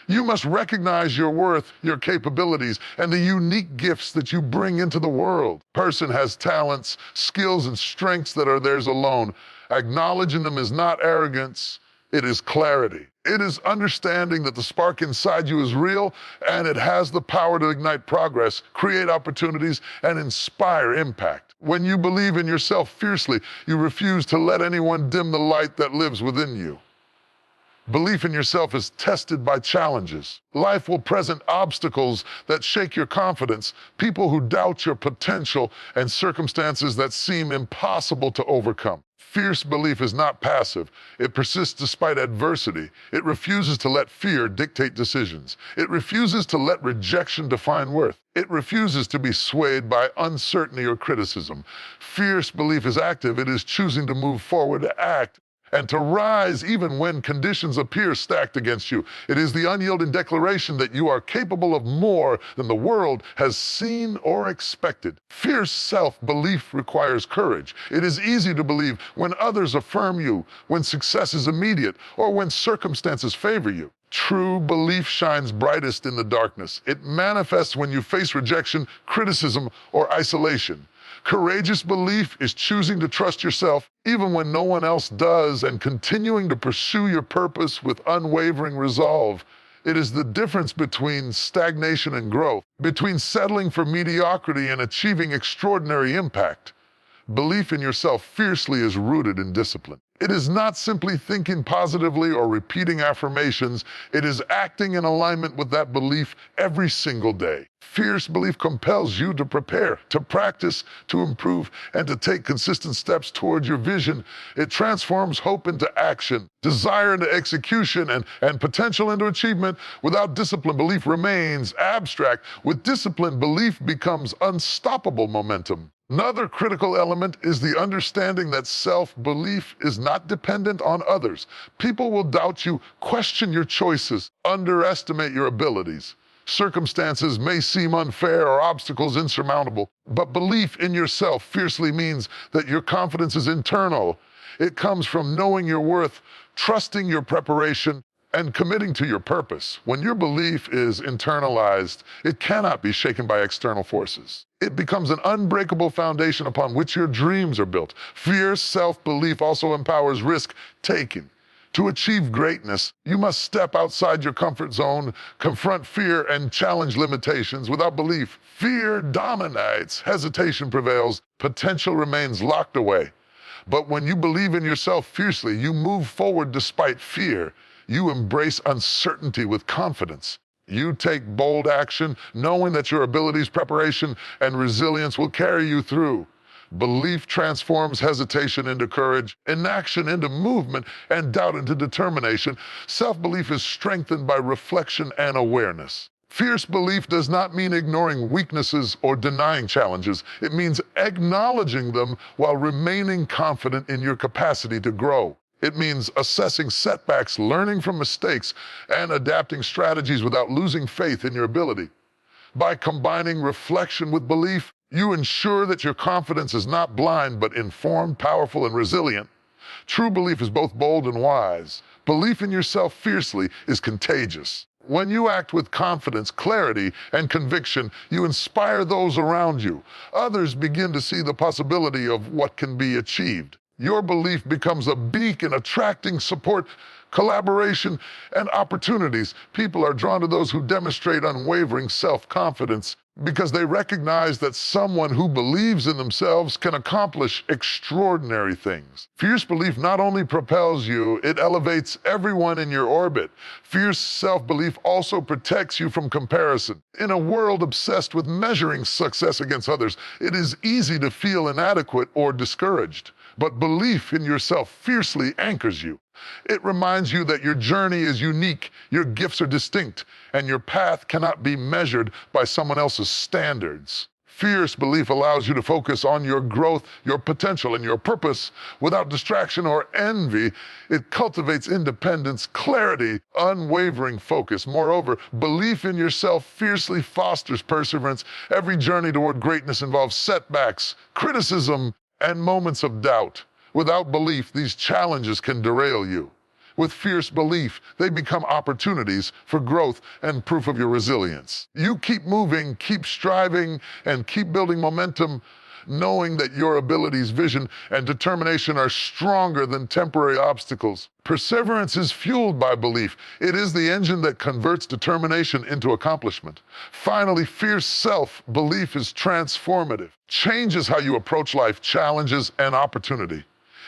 You must recognize your worth, your capabilities, and the unique gifts that you bring into the world. Person has talents, skills, and strengths that are theirs alone. Acknowledging them is not arrogance, it is clarity. It is understanding that the spark inside you is real and it has the power to ignite progress, create opportunities, and inspire impact. When you believe in yourself fiercely, you refuse to let anyone dim the light that lives within you. Belief in yourself is tested by challenges. Life will present obstacles that shake your confidence, people who doubt your potential, and circumstances that seem impossible to overcome. Fierce belief is not passive. It persists despite adversity. It refuses to let fear dictate decisions. It refuses to let rejection define worth. It refuses to be swayed by uncertainty or criticism. Fierce belief is active. It is choosing to move forward, to act, and to rise even when conditions appear stacked against you. It is the unyielding declaration that you are capable of more than the world has seen or expected. Fierce self-belief requires courage. It is easy to believe when others affirm you, when success is immediate, or when circumstances favor you. True belief shines brightest in the darkness. It manifests when you face rejection, criticism, or isolation. Courageous belief is choosing to trust yourself even when no one else does and continuing to pursue your purpose with unwavering resolve. It is the difference between stagnation and growth, between settling for mediocrity and achieving extraordinary impact. Belief in yourself fiercely is rooted in discipline. It is not simply thinking positively or repeating affirmations. It is acting in alignment with that belief every single day. Fierce belief compels you to prepare, to practice, to improve, and to take consistent steps towards your vision. It transforms hope into action, desire into execution, and potential into achievement. Without discipline, belief remains abstract. With discipline, belief becomes unstoppable momentum. Another critical element is the understanding that self-belief is not dependent on others. People will doubt you, question your choices, underestimate your abilities. Circumstances may seem unfair or obstacles insurmountable, but belief in yourself fiercely means that your confidence is internal. It comes from knowing your worth, trusting your preparation, and committing to your purpose. When your belief is internalized, it cannot be shaken by external forces. It becomes an unbreakable foundation upon which your dreams are built. Fierce self-belief also empowers risk-taking. To achieve greatness, you must step outside your comfort zone, confront fear, and challenge limitations. Without belief, fear dominates, hesitation prevails, potential remains locked away. But when you believe in yourself fiercely, you move forward despite fear. You embrace uncertainty with confidence. You take bold action, knowing that your abilities, preparation, and resilience will carry you through. Belief transforms hesitation into courage, inaction into movement, and doubt into determination. Self-belief is strengthened by reflection and awareness. Fierce belief does not mean ignoring weaknesses or denying challenges. It means acknowledging them while remaining confident in your capacity to grow. It means assessing setbacks, learning from mistakes, and adapting strategies without losing faith in your ability. By combining reflection with belief, you ensure that your confidence is not blind, but informed, powerful, and resilient. True belief is both bold and wise. Belief in yourself fiercely is contagious. When you act with confidence, clarity, and conviction, you inspire those around you. Others begin to see the possibility of what can be achieved. Your belief becomes a beacon, attracting support, collaboration, and opportunities. People are drawn to those who demonstrate unwavering self-confidence because they recognize that someone who believes in themselves can accomplish extraordinary things. Fierce belief not only propels you, it elevates everyone in your orbit. Fierce self-belief also protects you from comparison. In a world obsessed with measuring success against others, it is easy to feel inadequate or discouraged. But belief in yourself fiercely anchors you. It reminds you that your journey is unique, your gifts are distinct, and your path cannot be measured by someone else's standards. Fierce belief allows you to focus on your growth, your potential, and your purpose without distraction or envy. It cultivates independence, clarity, unwavering focus. Moreover, belief in yourself fiercely fosters perseverance. Every journey toward greatness involves setbacks, criticism, and moments of doubt. Without belief, these challenges can derail you. With fierce belief, they become opportunities for growth and proof of your resilience. You keep moving, keep striving, and keep building momentum, knowing that your abilities, vision, and determination are stronger than temporary obstacles. Perseverance is fueled by belief. It is the engine that converts determination into accomplishment. Finally, fierce self-belief is transformative. Changes how you approach life, challenges, and opportunity.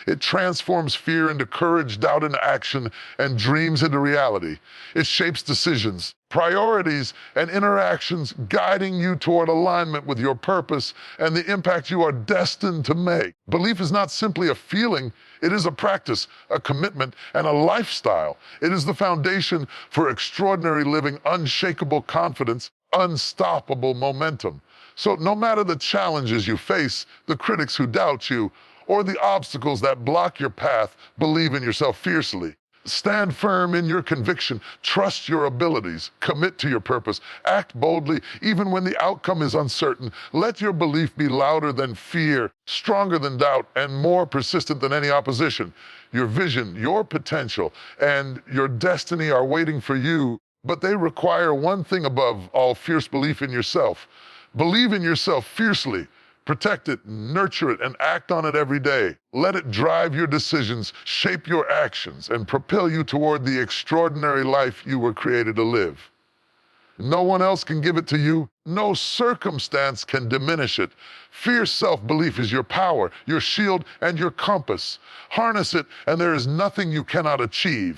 It transforms fear into courage, doubt into action, and dreams into reality. It shapes decisions, priorities, and interactions, guiding you toward alignment with your purpose and the impact you are destined to make. Belief is not simply a feeling, it is a practice, a commitment, and a lifestyle. It is the foundation for extraordinary living, unshakable confidence, unstoppable momentum. So no matter the challenges you face, the critics who doubt you, or the obstacles that block your path, believe in yourself fiercely. Stand firm in your conviction, trust your abilities, commit to your purpose, act boldly even when the outcome is uncertain. Let your belief be louder than fear, stronger than doubt, and more persistent than any opposition. Your vision, your potential, and your destiny are waiting for you, but they require one thing above all: fierce belief in yourself. Believe in yourself fiercely. Protect it, nurture it, and act on it every day. Let it drive your decisions, shape your actions, and propel you toward the extraordinary life you were created to live. No one else can give it to you. No circumstance can diminish it. Fierce self-belief is your power, your shield, and your compass. Harness it, and there is nothing you cannot achieve.